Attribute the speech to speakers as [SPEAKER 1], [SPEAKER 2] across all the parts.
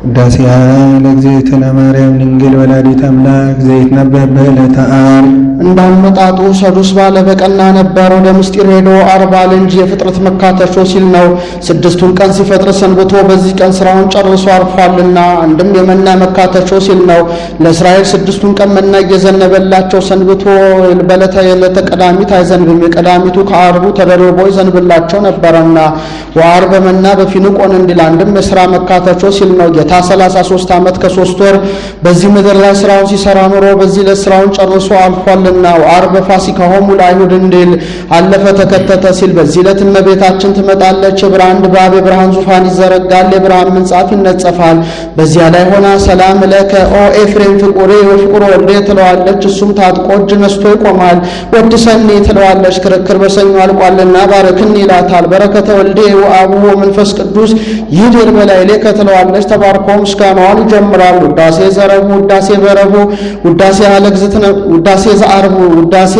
[SPEAKER 1] ውዳሴሃ ለእግዝእትነ ማርያም ድንግል ወላዲተ አምላክ ዘይትነበብ በዕለተ ዓርብ።
[SPEAKER 2] እንዳመጣጡ ሰዱስ ባለ በቀና ነበር፣ ወደ ምስጢር ሄዶ ዓርብ አለ እንጂ የፍጥረት መካተቾ ሲል ነው። ስድስቱን ቀን ሲፈጥር ሰንብቶ በዚህ ቀን ስራውን ጨርሶ አርፏልና። አንድም የመና መካተቾ ሲል ነው። ለእስራኤል ስድስቱን ቀን መና እየዘነበላቸው ሰንብቶ በዕለተ ቀዳሚት አይዘንብም። የቀዳሚቱ ከዓርቡ ተደርቦ ይዘንብላቸው ነበረና። ወዓርበ መና በፊንቆን እንዲል አንድም የሥራ መካተቾ ሲል ነው። ጌታ 33 ዓመት ከ3 ወር በዚህ ምድር ላይ ስራውን ሲሰራ ኖሮ በዚህ ዕለት ስራውን ጨርሶ አልፏልና። ወዓርበ ፋሲካሆሙ ለአይሁድ እንዲል አለፈ ተከተተ ሲል በዚህ ዕለት እመቤታችን ትመጣለች። የብርሃን ድባብ የብርሃን ዙፋን ይዘረጋል፣ የብርሃን ምንጻፍ ይነጸፋል። በዚያ ላይ ሆና ሰላም ለከ ኦ ኤፍሬም ፍቁሬ ወፍቁር ወልዴ ትለዋለች። እሱም ታጥቆ እጅ ነስቶ ይቆማል። ወድሰኒ ትለዋለች። ክርክር በሰኞ አልቋልና ባረክኒ ይላታል። በረከተ ወልዴ ወአቡሁ መንፈስ ቅዱስ ይድር በላይሌ ትለዋለች። ተባርኮ ምስጋናዋን ይጀምራል። ውዳሴ ዘረቡ፣ ውዳሴ በረቡ፣ ውዳሴ አለግዝትነ፣ ውዳሴ ዘዓርቡ፣ ውዳሴ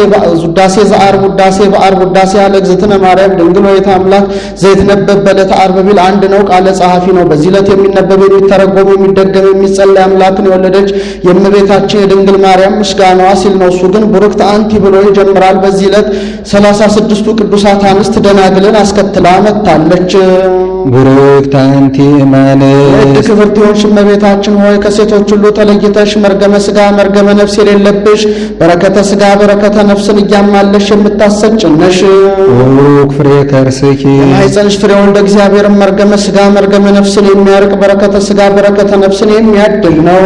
[SPEAKER 2] ዘዓርቡ፣ ውዳሴ በዓርብ፣ ውዳሴ አለግዝትነ ማርያም ድንግል ወላዲተ አምላክ ዘይትነበብ በዕለተ ዓርብ ቢል አንድ ነው። ቃለ ጸሐፊ ነው። በዚህ ዕለት የሚነበብ የሚተረጎም የሚደገም የሚጸለይ አምላክን የወለደች የእመቤታችን የድንግል ማርያም ምስጋናዋ ሲል ነው። እሱ ግን ቡርክት አንቲ ብሎ ይጀምራል። በዚህ ዕለት 36ቱ ቅዱሳት አንስት ደናግልን አስከትላ መጥታለች።
[SPEAKER 1] ቡሩክት አንቲ ማለት
[SPEAKER 2] ክብርት የሆንሽ እመቤታችን ሆይ ከሴቶች ሁሉ ተለይተሽ መርገመ ሥጋ መርገመ ነፍስ የሌለብሽ በረከተ ሥጋ በረከተ ነፍስን እያማለሽ የምታሰጭ ነሽ።
[SPEAKER 1] ቡሩክ ፍሬ ከርስኪ
[SPEAKER 2] የማኅፀንሽ ፍሬ ወልደ እግዚአብሔር መርገመ ሥጋ መርገመ ነፍስን የሚያርቅ በረከተ ሥጋ በረከተ ነፍስን የሚያድል ነው።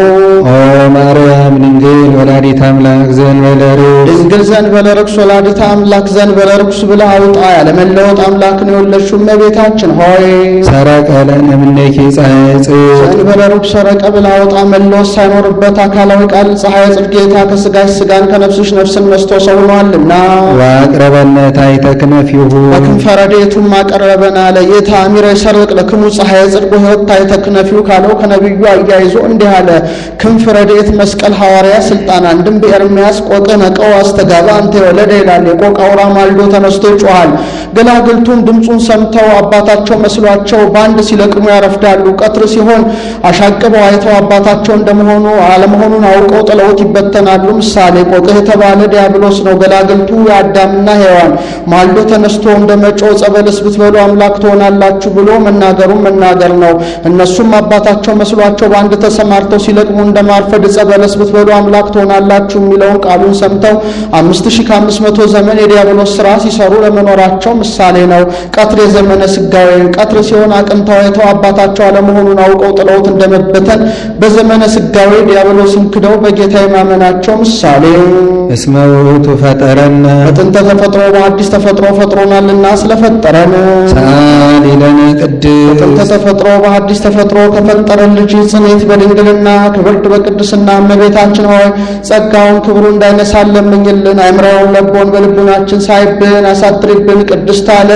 [SPEAKER 1] ኦ ማርያም ድንግል ወላዲተ አምላክ ዘእንበለ ርኩስ
[SPEAKER 2] ድንግል ዘእንበለ ርኩስ ወላዲተ አምላክ ዘእንበለ ርኩስ ብለህ አውጣ። ያለመለወጥ አምላክን የወለድሽው እመቤታችን ሆይ
[SPEAKER 1] ሰረቀ ለነ እምኔኪ ፀሐየ ጽድቅ
[SPEAKER 2] ዘእንበለ ርኩስ ሰረቀ ብለህ አውጣ። መለወጥ ሳይኖርበት አካላዊ ቃል ፀሐየ ጽድቅ ጌታ ከሥጋሽ ሥጋን ከነፍስሽ ነፍስን መስቶ ሰው ሆኗልና።
[SPEAKER 1] ወአቅረበነ ታሕተ ክነፊሁ
[SPEAKER 2] በክንፈ ረድኤቱም አቀረበን አለ። የታሚረ ይሰርቅ ለክሙ ፀሐየ ጽድቅ ወሕይወት ታሕተ ክነፊሁ ካለው ከነቢዩ አያይዞ እንዲህ አለ። ክንፍ ረድኤት መስቀል ሐዋርያ ስልጣን አንድም በኤርምያስ ቆቅ ነቀው አስተጋባ አንተ የወለደ ይላል። የቆቅ አውራ ማልዶ ተነስቶ ይጮኻል። ገላግልቱም ድምፁን ሰምተው አባታቸው መስሏቸው በአንድ ሲለቅሙ ያረፍዳሉ። ቀትር ሲሆን አሻቅበው አይተው አባታቸው እንደመሆኑ አለመሆኑን አውቀው ጥለውት ይበተናሉ። ምሳሌ ቆቅህ የተባለ ዲያብሎስ ነው። ገላግልቱ የአዳምና ሔዋን ማልዶ ተነስቶ እንደ መጮህ ጸበለስ ብትበሉ አምላክ ትሆናላችሁ ብሎ መናገሩን መናገር ነው። እነሱም አባታቸው መስሏቸው በአንድ ተሰማርተው ሲለቅሙ እንደማርፈድ ጸበለስ ብትበሉ አምላክ ትሆናላችሁ የሚለውን ቃሉን ሰምተው 5500 ዘመን የዲያብሎስ ሥራ ሲሰሩ ለመኖራቸው ምሳሌ ነው። ቀትር የዘመነ ስጋዌ ቀትር ሲሆን አቅንተው አይተው አባታቸው አለመሆኑን አውቀው ጥለውት እንደመበተን በዘመነ ስጋዌ ዲያብሎስን ክደው በጌታ የማመናቸው ምሳሌ።
[SPEAKER 1] እስመ ውእቱ ፈጠረነ
[SPEAKER 2] በጥንተ ተፈጥሮ በአዲስ ተፈጥሮ ፈጥሮናልና ስለፈጠረን።
[SPEAKER 1] ሰአሊ ለነ ቅድስት
[SPEAKER 2] በጥንተ ተፈጥሮ በአዲስ ተፈጥሮ ከፈጠረን ልጅ ጽኔት በድንግልና ክብርት በቅድስና እመቤታችን ሆይ ጸጋውን ክብሩ እንዳይነሳን ለምኝልን። አእምሮውን ለቦን በልቡናችን ሳይብን አሳድሪብን። ቅድስት አለ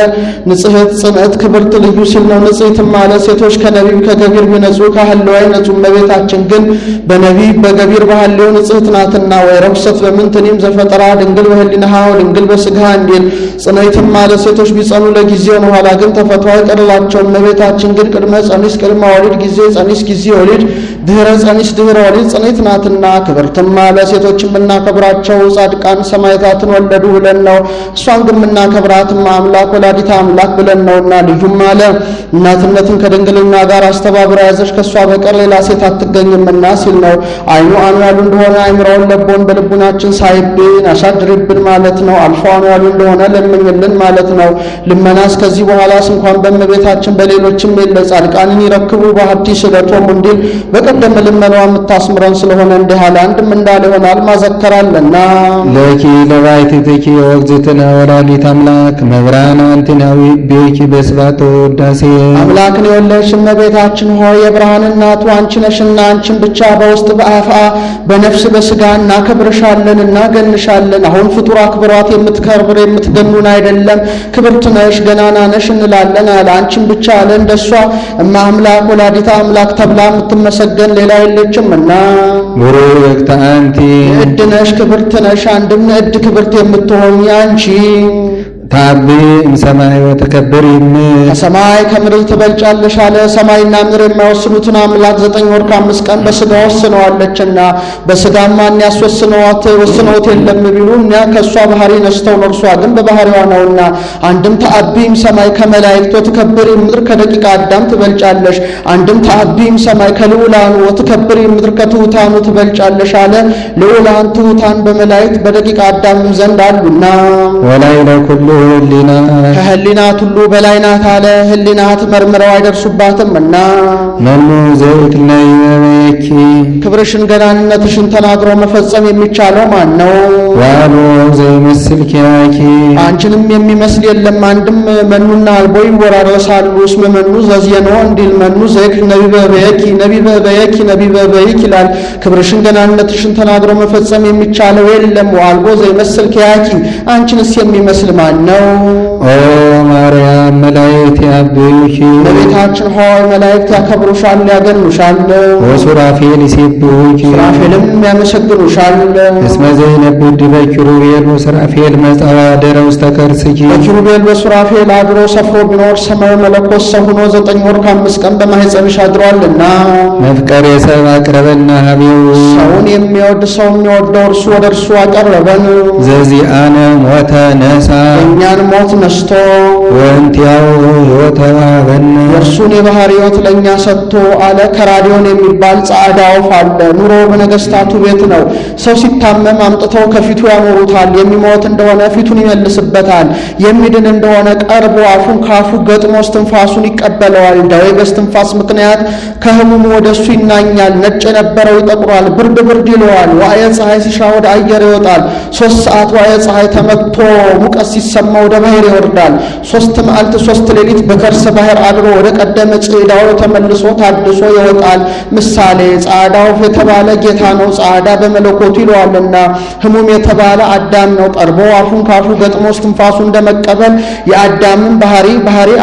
[SPEAKER 2] ንጽሕት ጽንዕት ክብርት ልዩ ሲል ነው። ንጽሕትም አለ ሴቶች ከነቢብ ከገቢር ቢነጹ ከህልው አይነጹ። እመቤታችን ግን በነቢብ በገቢር ባህልው ንጽሕት ናትና። ወይ ረክሰት በምንትኒም ዘፈጠራ ድንግል በህሊናሃ ድንግል በስጋሃ እንዲል። ጽንዕትም አለ ሴቶች ቢጸኑ ለጊዜው ነው፣ ኋላ ግን ተፈቶ አይቀርላቸው። እመቤታችን ግን ቅድመ ጸኒስ ቅድመ ወሊድ ጊዜ ጸኒስ ጊዜ ወሊድ ድህረ ጸኒስ ድህረ ወሊድ ጽንዕት ናትና። ክብርትም አለ ሴቶች የምናከብራቸው ጻድቃን ሰማዕታትን ወለዱ ብለን ነው። እሷን ግን የምናከብራትም አምላክ ወላዲተ አምላክ ብለን ነውና። ልዩም አለ እናትነትን ከድንግልና ጋር አስተባብራ ያዘች ከእሷ በቀር ሌላ ሴት አትገኝምና ሲል ነው። አይኑ አኑ ያሉ እንደሆነ አይምረውን ለቦን በልቡናችን ሳይብን አሳድርብን ማለት ነው። አልፎ አኑ ያሉ እንደሆነ ለምኝልን ማለት ነው። ልመናስ ከዚህ በኋላስ እንኳን በእመቤታችን በሌሎችም የለ። ጻድቃንን ይረክቡ በሐዲስ ዕለቶሙ እንዲል በቀደመ ልመናዋ የምታስምረን ስለሆነ እንዲህ አለ። አንድም እንዳለ ይሆናል ማዘከራለና።
[SPEAKER 1] ለኪ ለባሕቲትኪ ወእግዝእትነ ወላዲተ አምላክ መብራን አንቲናዊ ቤኪ በስብሐት ወውዳሴ።
[SPEAKER 2] አምላክን የወለድሽ እመቤታችን ሆይ የብርሃን እናቱ አንቺ ነሽና አንቺን ብቻ በውስጥ በአፋ በነፍስ በስጋ እናከብርሻለን እናገንሻለን። አሁን ፍጡር አክብሯት የምትከብር የምትገኑን አይደለም። ክብርት ነሽ ገናና ነሽ እንላለን አለ። አንቺን ብቻ አለ እንደሷ እማ አምላክ ወላዲተ አምላክ ተብላ የምትመሰገን ሌላ የለችምና።
[SPEAKER 1] ቡሩክት አንቲ
[SPEAKER 2] ንዕድ ነሽ ክብርት ነሽ። አንድም ንዕድ ክብርት የምትሆኝ አንቺ
[SPEAKER 1] ታቢ እምሰማይ ወተከብር ይምር
[SPEAKER 2] ከሰማይ ከምድር ትበልጫለሽ አለ። ሰማይና ምድር የማይወስኑትን አምላክ 9 ወር ከ5 ቀን በሥጋ ወስነዋለችና በሥጋም ማን ወስነውት የለም ቢሉ እኛ ከእሷ ባህሪ ነስተው ነው፣ እርሷ ግን በባህሪዋ ነውና። አንድም ተአቢም ሰማይ ከመላእክት ወትከብሪ ምድር ከደቂቀ አዳም ትበልጫለሽ። አንድም ተአቢም ሰማይ ከልዑላን ወትከብሪ ምድር ከትሑታኑ ትበልጫለሽ አለ። ልዑላን ትሑታን በመላእክት በደቂቀ አዳም ዘንድ አሉና
[SPEAKER 1] ወላይ ለኩሉ ህሊና
[SPEAKER 2] ከህሊናት ሁሉ በላይ ናት አለ። ህሊናት መርምረው አይደርሱባትምና
[SPEAKER 1] መኑ ዘይትነይ በበኪ
[SPEAKER 2] ክብርሽን ገናንነትሽን ተናግሮ መፈጸም የሚቻለው ማን ነው?
[SPEAKER 1] ዋሎ ዘይመስል ኪያኪ
[SPEAKER 2] አንቺንም የሚመስል የለም። አንድም መኑና አልቦ ይወራረሳሉ። እስመ መኑ ዘዝየኖ እንዲል መኑ ዘይክ ነቢበ በየኪ ነቢበ በየኪ ነቢበ በይክ ይላል። ክብርሽን ገናንነትሽን ተናግሮ መፈጸም የሚቻለው የለም። ዋልቦ ዘይመስል ኪያኪ አንቺንስ የሚመስል ማን ነው?
[SPEAKER 1] ኦ ማርያም መላእክት ያብዩኪ
[SPEAKER 2] በቤታችን ሆይ መላእክት ያከብሩሻል ያገኑሻል።
[SPEAKER 1] ወሱራፌል ይሴብሑኪ
[SPEAKER 2] ሱራፌልም ያመሰግኑሻል።
[SPEAKER 1] እስመ ዘይነብብ በኪሩቤል ወሱራፌል መጽአ አደረ ውስተ ከርስኪ
[SPEAKER 2] በኪሩቤል በሱራፌል አድሮ ሰፍሮ ቢኖር ሰማያዊ መለኮት ሰው ሆኖ 9 ወር ከ5 ቀን በማኅፀንሽ አድሯልና።
[SPEAKER 1] መፍቀሬ ሰብእ አቅረበና ሀቤው
[SPEAKER 2] ሰውን የሚወድ ሰው የሚወደው እርሱ ወደ እርሱ አቀረበን።
[SPEAKER 1] ዘዚአነ ሞተ ነሳ
[SPEAKER 2] እኛን ሞት ነስቶ
[SPEAKER 1] ወእንቲአሁ ሕይወተ ወሀበነ
[SPEAKER 2] የእርሱን የባሕርይ ሕይወት ለእኛ ሰጥቶ አለ። ከራዲዮን የሚባል ጻዕዳ ወፍ አለ። ኑሮ በነገሥታቱ ቤት ነው። ሰው ሲታመም አምጥተው ከፊቱ ያኖሩታል። የሚሞት እንደሆነ ፊቱን ይመልስበታል። የሚድን እንደሆነ ቀርቦ አፉን ካፉ ገጥሞ እስትንፋሱን ይቀበለዋል። ደዌ በእስትንፋስ ምክንያት ከሕሙሙ ወደ እሱ ይናኛል። ነጭ የነበረው ይጠቁራል፣ ብርድ ብርድ ይለዋል። ዋዕየ ፀሐይ ሲሻ ወደ አየር ይወጣል። 3 ሰዓት ዋዕየ ፀሐይ ተመትቶ ሙቀት ሲሰማ ወደ ባሕር ይወርዳል። 3 መዓልት 3 ሌሊት በከርሰ ባሕር አድሮ ወደ ቀደመ ጽዳው ተመልሶ ታድሶ ይወጣል። ምሳሌ ጻዕዳ ወፍ የተባለ ጌታ ነው። ጻዕዳ በመለኮቱ ይለዋልና። ሕሙም የተባለ አዳም ነው። ቀርቦ አፉን ካፉ ገጥሞ እስትንፋሱ እንደመቀበል የአዳምን ባህሪ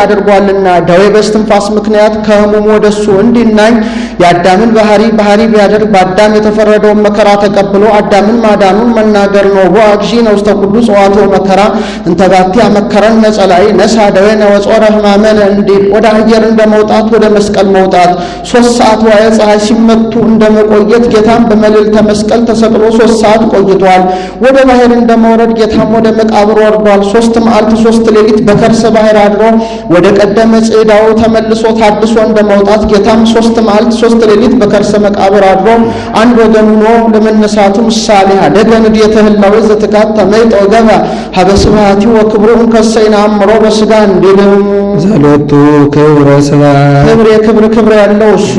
[SPEAKER 2] አድርጓልና። ደዌ በእስትንፋስ ምክንያት ከሕሙሙ ወደሱ እንዲናኝ የአዳምን ባህሪ ቢያደርግ በአዳም የተፈረደውን መከራ ተቀብሎ አዳምን ማዳኑን መናገር ነው። ወአግዢ ነው ውስተ ኩሉ ጽዋዕተ መከራ እንተባቲ አመከረን ነጸላይ ነሳ ደዌነ ወጾረ ሕማመነ እንዲል ወደ አየር እንደመውጣት ወደ መስቀል መውጣት 3 ሰዓት ዋዕየ ፀሐይ ሲመቱ እንደመቆየት ጌታም በመልዕልተ መስቀል ተሰቅሎ 3 ሰዓት ቆይቷል። ወደ ባሕር እንደመውረድ ጌታም ወደ መቃብር ወርዷል። 3 መዓልት 3 ሌሊት በከርሰ ባሕር አድሮ ወደ ቀደመ ጽዳው ተመልሶ ታድሶ እንደመውጣት ጌታም 3 መዓልት 3 ሌሊት በከርሰ መቃብር አድሮ አንድ ወገን ሆኖ ለመነሳቱ ምሳሌ አደገ ንድየተ ህላዌ ዘትካት ተመይጦ ገባ ሀበ ስብሐቲ ወክብሩ እንከሰይና አምሮ በሥጋ እንዲል
[SPEAKER 1] ዘሎቱ ክብረ ስብሐት
[SPEAKER 2] ክብር ያለው እሱ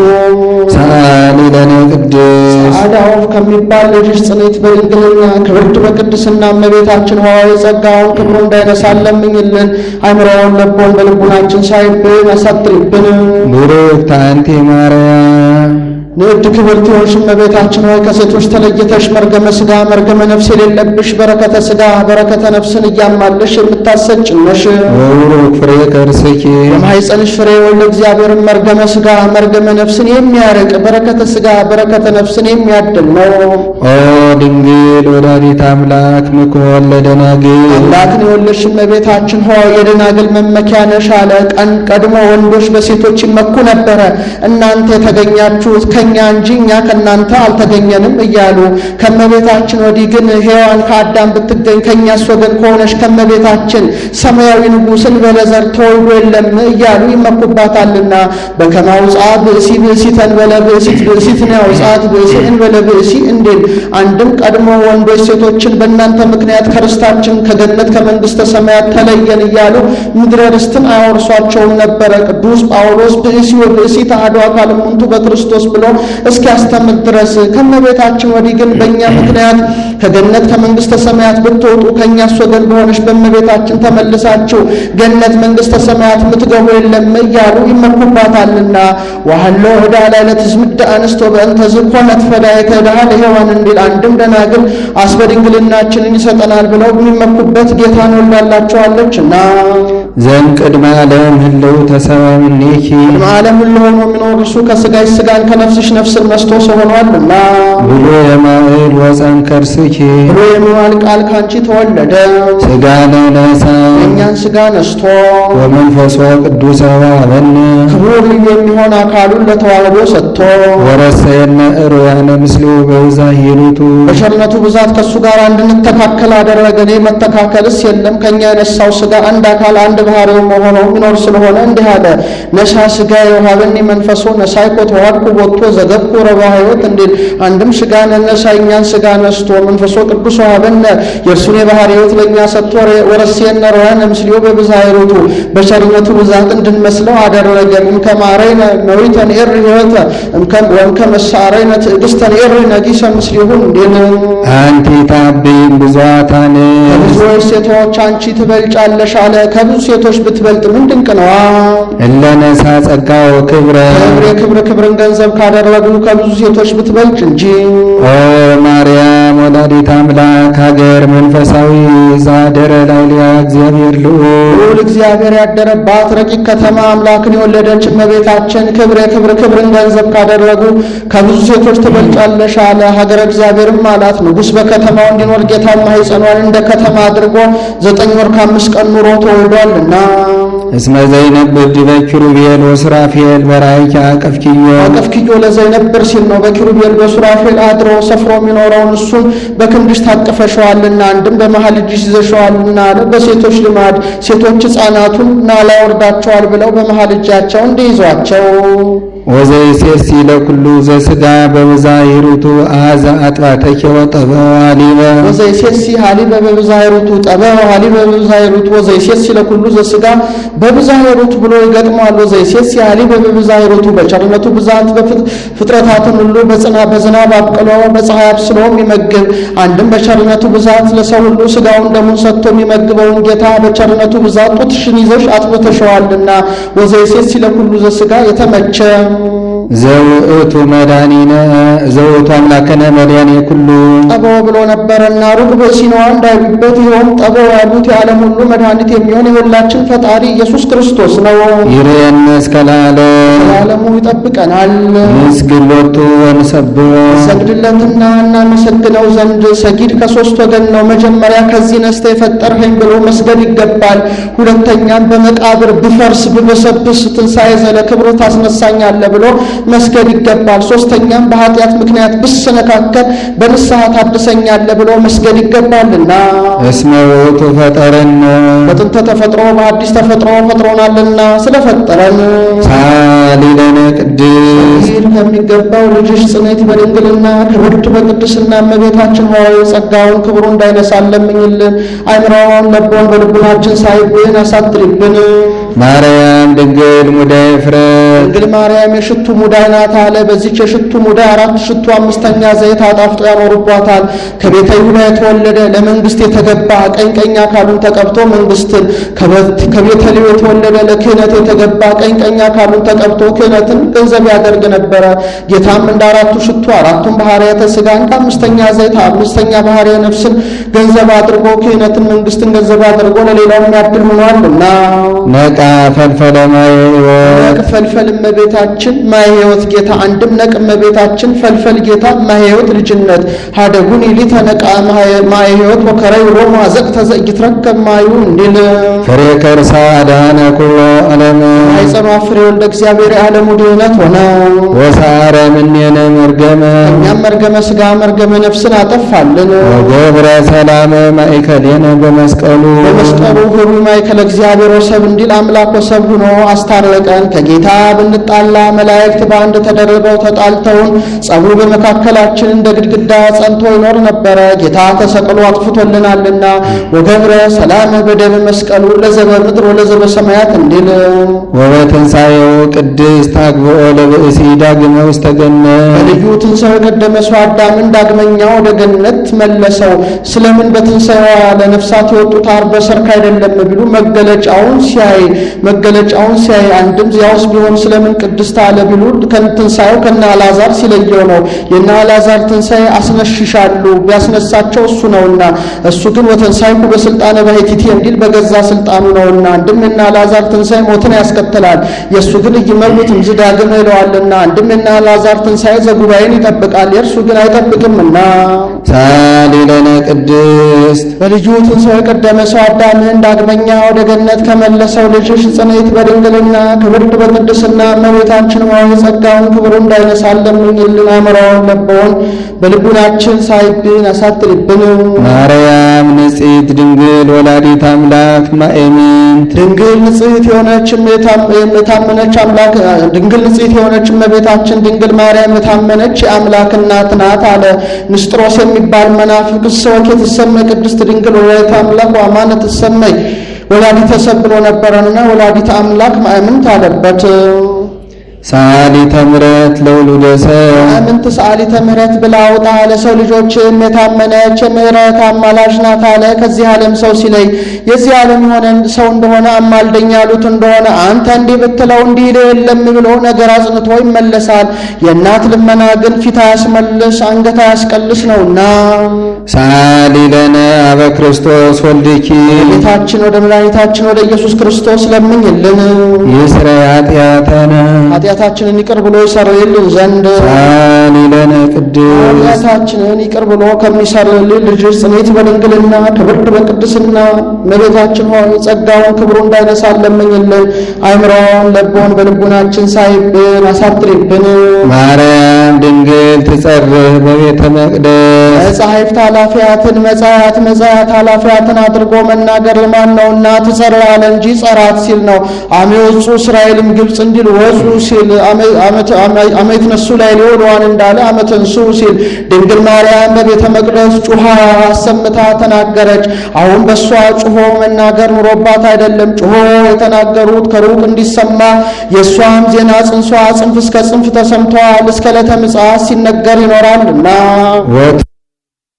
[SPEAKER 1] ሰአሊ ለነ ቅድስ
[SPEAKER 2] ጻዕዳ ወፍ ከሚባል ልጅሽ ጽኔት በድንግልና ክብርት በቅድስና እመቤታችን ሆይ ጸጋውን ክብሩ እንዳይነሳን ለምኝልን። አይምሮውን ለቦን በልቡናችን ሳይብን አሳጥሪብን።
[SPEAKER 1] ቡርክት አንቲ ማርያም
[SPEAKER 2] ንዕድ ክብርት የሆንሽ እመቤታችን ሆይ ከሴቶች ተለይተሽ መርገመ ሥጋ መርገመ ነፍስ የሌለብሽ በረከተ ሥጋ በረከተ ነፍስን እያማለሽ የምታሰጭ ነሽ።
[SPEAKER 1] ወቡሩክ ፍሬ ከርስኪ
[SPEAKER 2] የማኅፀንሽ ፍሬ ወልደ እግዚአብሔርን መርገመ ሥጋ መርገመ ነፍስን የሚያርቅ በረከተ ሥጋ በረከተ ነፍስን የሚያድል ነው።
[SPEAKER 1] ኦ ድንግል ወላዲተ አምላክ ምክወል ለደናግል
[SPEAKER 2] አምላክን የወለድሽ እመቤታችን ሆይ የደናግል መመኪያ ነሽ አለ። ቀድሞ ወንዶች በሴቶች ይመኩ ነበረ፣ እናንተ የተገኛችሁት ከኛ እንጂ እኛ ከናንተ አልተገኘንም እያሉ ከመቤታችን ወዲህ ግን ሔዋን ከአዳም ብትገኝ ከኛስ ወገን ከሆነች ከመቤታችን ሰማያዊ ንጉሥን በለዘር ተወልዶ የለም እያሉ ይመኩባታልና። በከመ አውጽአ ብእሲ ብእሲተን በለ ብእሲት ብእሲትን ያውጽአት ብእሲን በለ ብእሲ እንዲል አንድም ቀድሞ ወንዶች ሴቶችን በእናንተ ምክንያት ከርስታችን ከገነት ከመንግሥተ ሰማያት ተለየን እያሉ ምድረ ርስትን አያወርሷቸውም ነበረ። ቅዱስ ጳውሎስ ብእሲ ወብእሲት አሐዱ አካል እሙንቱ በክርስቶስ ብሎ እስኪያስተምር ድረስ ከመቤታችን ወዲህ ግን በእኛ ምክንያት ከገነት ከመንግሥተ ሰማያት ብትወጡ ከእኛስ ወገን በሆነች በመቤታችን ተመልሳችሁ ገነት መንግሥተ ሰማያት ምትገቡ የለም እያሉ ይመኩባታልና። ወሀሎ ዕዳ ላይ ለትዝምድ አንስቶ በእንተ ዝኮነት ፈዳይተ ዕዳ ለሔዋን እንዲል አንድም ደናግል አስበ ድንግልናችንን ይሰጠናል ብለው የሚመኩበት ጌታን ወልዳላቸዋለችና።
[SPEAKER 1] ዘእምቅድመ ዓለም ህልው ተሰማምኔኪ
[SPEAKER 2] ቅድመ ዓለም ሁሉ ሆኖ የሚኖር እርሱ ከሥጋሽ ሥጋን ከነፍስሽ ነፍስን መስቶ ሰው ሆኗልና
[SPEAKER 1] ብሎ የማዕል ወፀን ከርስኪ
[SPEAKER 2] ብሎ የሚዋል ቃል ካንቺ ተወለደ።
[SPEAKER 1] ሥጋነ ነሣ
[SPEAKER 2] የእኛን ሥጋ ነስቶ
[SPEAKER 1] ወመንፈሶ ቅዱስ ወሀበነ
[SPEAKER 2] ክቡር ልዩ የሚሆን አካሉን ለተዋህዶ ሰጥቶ
[SPEAKER 1] ወረሰየነ እሩያነ ምስሌው በብዛሂሩቱ
[SPEAKER 2] በቸርነቱ ብዛት ከእሱ ጋር እንድንተካከል አደረገ። እኔ መተካከልስ የለም ከእኛ የነሳው ሥጋ አንድ አካል አንድ ባሕርይ ሆነው የሚኖር ስለሆነ እንዲህ አለ። ነሣ ሥጋየ ወሀበኒ መንፈሶ ነሣይኮ ተዋድኩ ቦቶ ዘገብኩ ረብአ ሕይወት እንዲል አንድም ሥጋ ነሣ እኛን ሥጋ ነስቶ መንፈሶ ቅዱስ ወሀበነ የእርሱን የባሕርይ ሕይወት ለእኛ ሰጥቶ ወረሰየነ እሩያነ ምስሌው በብዛሂሩቱ በቸርነቱ ብዛት እንድንመስለው አደረገ። እምከመ አርአይነ መዊተ ንኤሪ ሕይወተ ወእምከመ አርአይነ ትዕግሥተ ንኤሪ ነጊሰ ምስሌሁ እንዲል
[SPEAKER 1] አንቲ ታብይም ብዙኃታን
[SPEAKER 2] ከብዙዎች ሴቶች አንቺ ትበልጫለሽ አለ። ከብዙ ሴቶች ብትበልጥ ምን ድንቅ ነዋ!
[SPEAKER 1] እለ ነሣ ጸጋ ወክብረ
[SPEAKER 2] ክብርን ገንዘብ ካደረጉ ከብዙ ሴቶች ብትበልጭ እንጂ።
[SPEAKER 1] ኦ ማርያም ወላዲተ አምላክ ሀገር መንፈሳዊ ዛደረ ላዕሌሃ እግዚአብሔር
[SPEAKER 2] ልዑል እግዚአብሔር ያደረባት ረቂቅ ከተማ አምላክን የወለደች እመቤታችን ክብርን ገንዘብ ካደረጉ ከብዙ ሴቶች ትበልጫለሽ አለ። ሀገረ እግዚአብሔርም አላት ንጉሥ በከተማው እንዲኖር ጌታ ማኅፀኗን እንደ ከተማ አድርጎ 9 ወር ከ5 ቀን ኑሮ ተወልዷልና።
[SPEAKER 1] እስመ ዘይነብር ዲበ ኪሩቤል ወሱራፌል በራእይኪ አቀፍኪዮ
[SPEAKER 2] ለዘይነብር ሲል ነው። በኪሩቤል በሱራፌል አድሮ ሰፍሮ የሚኖረውን እሱን በክንድሽ ታቅፈሸዋልና አንድም በመሃል እጅሽ ይዘሸዋልና አለ። በሴቶች ልማድ ሴቶች ሕፃናቱን ናላ ወርዳቸዋል ብለው በመሃል እጃቸው እንዲይዟቸው
[SPEAKER 1] ወዘይሴሲ ለኩሉ ዘሥጋ በብዛሂሩቱ አኀዘ አጥባተኪ ወጠበወ ሀሊበ
[SPEAKER 2] ወዘይሴሲ ሀሊበ በብዛሂሩቱ ጠበወ ሀሊበ በብዛሂሩቱ ወዘይሴሲ ለኩሉ ዘሥጋ በብዛሂሩቱ ብሎ ይገጥመዋል። ወዘይሴሲ ሀሊበ በብዛሂሩቱ በቸርነቱ ብዛት ፍጥረታትን ሁሉ በዝናብ አብቅሎ በፀሐይ አብስሎ የሚመግብ አንድም በቸርነቱ ብዛት ለሰው ሁሉ ሥጋውን ደሙን ሰጥቶ የሚመግበውን ጌታ በቸርነቱ ብዛት ጡትሽን ይዘሽ አጥብተሸዋልና ወዘይሴሲ ለኩሉ ዘሥጋ የተመቸ
[SPEAKER 1] ዘውእቱ መድኃኒነ ዘውእቱ አምላከነ መድኃኔ ኩሉ
[SPEAKER 2] ጠበው ብሎ ነበረና ሩቅ በሲኖዋ እንዳይሉበት ይኸውም ጠበው ያሉት የዓለም ሁሉ መድኃኒት የሚሆን የሁላችን ፈጣሪ ኢየሱስ ክርስቶስ ነው።
[SPEAKER 1] ይርየነ እስከ
[SPEAKER 2] ለዓለሙ ይጠብቀናል።
[SPEAKER 1] ንስግድ ሎቱ ወንሰብሖ
[SPEAKER 2] ሰግድለትና እናመሰግነው ዘንድ ሰጊድ ከሦስት ወገን ነው። መጀመሪያ ከዚህ ነስተ የፈጠርኸኝ ብሎ መስገድ ይገባል። ሁለተኛም በመቃብር ብፈርስ ብበሰብስ ትንሣኤ ዘለ ክብር ታስነሳኛለህ ብሎ መስገድ ይገባል። ሶስተኛም በኃጢአት ምክንያት ብሰነካከል በንስሐ ታድሰኛለህ ብሎ መስገድ ይገባልና
[SPEAKER 1] እስመ ውእቱ ፈጠረነ
[SPEAKER 2] በጥንተ ተፈጥሮ በአዲስ ተፈጥሮ ፈጥሮናልና ስለፈጠረን
[SPEAKER 1] ሳሊ ለነ ቅድስት
[SPEAKER 2] ከሚገባው ልጅሽ ጽኔት በድንግልና ክብርት በቅድስና እመቤታችን ሆይ ጸጋውን ክብሩ እንዳይነሳን ለምኝልን። አይምሮውን ለቦን በልቡናችን ሳይብን አሳድሪብን።
[SPEAKER 1] ማርያም ድንግል ሙዳየ ፍረት
[SPEAKER 2] ድንግል ማርያም የሽቱ ሙዳይ ናት አለ። በዚች የሽቱ ሙዳይ 4 ሽቱ 5ኛ ዘይት አጣፍጦ ያኖሩባታል። ከቤተ ይሁዳ የተወለደ ለመንግስት የተገባ ቀኝ አካሉን ተቀብቶ መንግስትን፣ ከቤተልሔም የተወለደ ለክህነት የተገባ ቀኝ አካሉን ተቀብቶ ክህነትን ገንዘብ ያደርግ ነበረ። ጌታም እንደ 4ቱ ሽቱ 4ቱን ባህርያተ ሥጋ እንደ 5ኛ ዘይት 5ኛ ባህርየ ነፍስን ገንዘብ አድርጎ ክህነትን መንግስትን ገንዘብ አድርጎ ለሌላው የሚያድል ሆኗልና
[SPEAKER 1] ነቃ ፈልፈለ ማየ ሕይወት
[SPEAKER 2] ፈልፈል እመቤታችን ማየ ሕይወት ጌታ አንድም ነቅ እመቤታችን ፈልፈል ጌታ ማየ ሕይወት ልጅነት ሀደጉን ይሊተ ነቃ ማየ ሕይወት ወከረይ ሮማ ዘቅተ ዘኢትረከብ ማዩ እንዲል
[SPEAKER 1] ፍሬ ከርሳ አዳነ ኩሎ ዓለም
[SPEAKER 2] አይጸኗ ፍሬ ወልደ እግዚአብሔር የዓለሙ ድኅነት ሆነ።
[SPEAKER 1] ወሳረ እምኔነ መርገመ
[SPEAKER 2] እኛም መርገመ ሥጋ መርገመ ነፍስን አጠፋልን።
[SPEAKER 1] ወገብረ ሰላመ ማእከሌነ በመስቀሉ
[SPEAKER 2] ህሩ ማእከለ እግዚአብሔር ወሰብ እንዲል አምላክ ወሰብ ሆኖ አስታረቀን። ከጌታ ብንጣላ መላእክት በአንድ ተደርበው ተጣልተውን ጸቡ በመካከላችን እንደ ግድግዳ ጸንቶ ይኖር ነበረ። ጌታ ተሰቅሎ አጥፍቶልናልና ወገብረ ሰላም በደም መስቀሉ ለዘበ ምድር ወለዘበ ሰማያት እንዲል
[SPEAKER 1] ወበትንሣኤው ቅድስት አግብኦ ለብእሲ ዳግመ ውስተ ገነት
[SPEAKER 2] በልዩ ትንሣኤው የቀደመ ሰው አዳምን ዳግመኛ ወደ ገነት መለሰው። ስለምን በትንሣኤዋ ለነፍሳት የወጡት ዓርበ ሰርክ አይደለም ቢሉ መገለጫውን ሲያይ አንድም ዚያውስ ቢሆን ስለምን ቅድስት አለ ቢሉ ከትንሣኤው ከነ አልዓዛር ሲለየው ነው። የእነ አልዓዛር ትንሣኤ አስነሽሻሉ ቢያስነሳቸው እሱ ነውና፣ እሱ ግን ወተንሣእኩ በስልጣነ ባሕቲቱ እንዲል በገዛ ስልጣኑ ነውና። አንድም የእነ አልዓዛር ትንሣኤ ሞትን ያስከትላል፣ የእሱ ግን ኢይመውት እምዝዳግም ይለዋልና። አንድም የእነ አልዓዛር ትንሣኤ ዘጉባኤን ይጠብቃል፣ የእርሱ ግን አይጠብቅምና።
[SPEAKER 1] ሳሊ ለነ ቅድስት
[SPEAKER 2] በልጁ ትንሣኤ የቀደመ ሰው አዳምን ዳግመኛ ወደ ገነት ከመለሰው ልጅሽ ጽንዕት በድንግልና ክብርት በቅድስና እመቤታችን ሆይ ጸጋውን ክብሩ እንዳይነሳን ለምኝልን። አእምሮውን ለቦውን በልቡናችን ሳይብን አሳትሪብን።
[SPEAKER 1] ማርያም ንጽሕት ድንግል ወላዲት አምላክ ማእሚንት
[SPEAKER 2] ድንግል ንጽሕት የሆነች የታመነች አምላክ ድንግል ንጽሕት የሆነች እመቤታችን ድንግል ማርያም የታመነች የአምላክ እናት ናት አለ። ንስጥሮስ የሚባል መናፍቅ ሰዎች የተሰመይ ቅድስት ድንግል ወላዲተ አምላክ ዋማነ ተሰመይ ወላዲተ ሰብ ብሎ ነበረና ወላዲተ አምላክ ማእምንት አለበት።
[SPEAKER 1] ሰዓሊተ ምሕረት ለውሉደ ሰብ
[SPEAKER 2] ማእምንት ሰዓሊተ ምሕረት ብላ አውጣ ለሰው ልጆችም የታመነች የምሕረት አማላጅ ናት አለ። ከዚህ ዓለም ሰው ሲለይ የዚህ ዓለም የሆነ ሰው እንደሆነ አማልደኝ ያሉት እንደሆነ አንተ እንዲህ ብትለው እንዲህ ይል የለም ብሎ ነገር አጽንቶ ይመለሳል። የእናት ልመና ግን ፊት አያስመልስ አንገት አያስቀልስ ነውና።
[SPEAKER 1] ሰዓሊ ለነ አበ ክርስቶስ ወልድኪ
[SPEAKER 2] ጌታችን ወደ መድኃኒታችን ወደ ኢየሱስ ክርስቶስ ለምኝልን።
[SPEAKER 1] ይስረይ ኃጢአተነ
[SPEAKER 2] ኃጢአታችንን ይቅር ብሎ ይሰርይልን ዘንድ።
[SPEAKER 1] ሰዓሊ ለነ ቅድስት
[SPEAKER 2] ኃጢአታችንን ይቅር ብሎ ከሚሰርይልን ልጅሽ ጽንዕት በድንግልና ክብርት በቅድስና እመቤታችን ሆይ ጸጋውን ክብሩ እንዳይነሳን ለምኝልን። አእምሮውን ለቦን በልቡናችን ሳይብን አሳድሪብን።
[SPEAKER 1] ማርያም ድንግል ትጸርህ በቤተ መቅደስ
[SPEAKER 2] መጻሕፍት ኃላፊያትን መጻሕፍት ኃላፊያትን አድርጎ መናገር ልማድ ነውና ትጸርህ አለ እንጂ ጸራት ሲል ነው። አሜወጹ እስራኤልም ግብፅ እንዲል ወጹ ሲል አመት ነሱ ላይ ሊወሏን እንዳለ አመተንሱ ሲል ድንግል ማርያም በቤተ መቅደስ ጩኻ አሰምታ ተናገረች። አሁን በሷ ጩሆ መናገር ኑሮባት አይደለም። ጩሆ የተናገሩት ከሩቅ እንዲሰማ የሷም ዜና ጽንሷ ጽንፍ እስከ ጽንፍ ተሰምቷል። እስከ ዕለተ ምጽአት ሲነገር ይኖራልና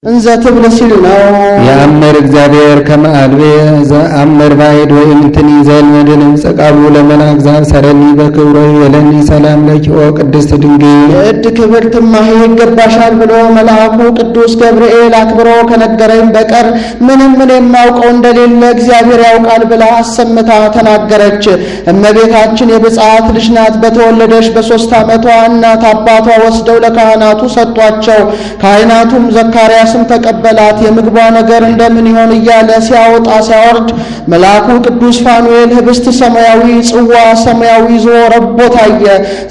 [SPEAKER 2] እንዘ ትብል ሲል ነው።
[SPEAKER 1] የአምር እግዚአብሔር ከመአልቤ ዘአምር ባይድ ወይም እንትን ዘልመድን ጸቃቡ ለመላክ ዛብ ሰረኒ በክብሮ የለኒ ሰላም ለኪ ኦ ቅድስት ድንግል
[SPEAKER 2] የእድ ክብር ትማሄ ይገባሻል ብሎ መልአኩ ቅዱስ ገብርኤል አክብሮ ከነገረኝ በቀር ምንም ምን የማውቀው እንደሌለ እግዚአብሔር ያውቃል ብላ አሰምታ ተናገረች። እመቤታችን የብፅዓት ልጅ ናት። በተወለደች በ3 ዓመቷ እናት አባቷ ወስደው ለካህናቱ ሰጧቸው። ካህናቱም ዘካርያስ ስም ተቀበላት። የምግቧ ነገር እንደምን ይሆን እያለ ሲያወጣ ሲያወርድ መልአኩ ቅዱስ ፋኑኤል ህብስት ሰማያዊ ጽዋ ሰማያዊ ይዞ ረቦ ታየ።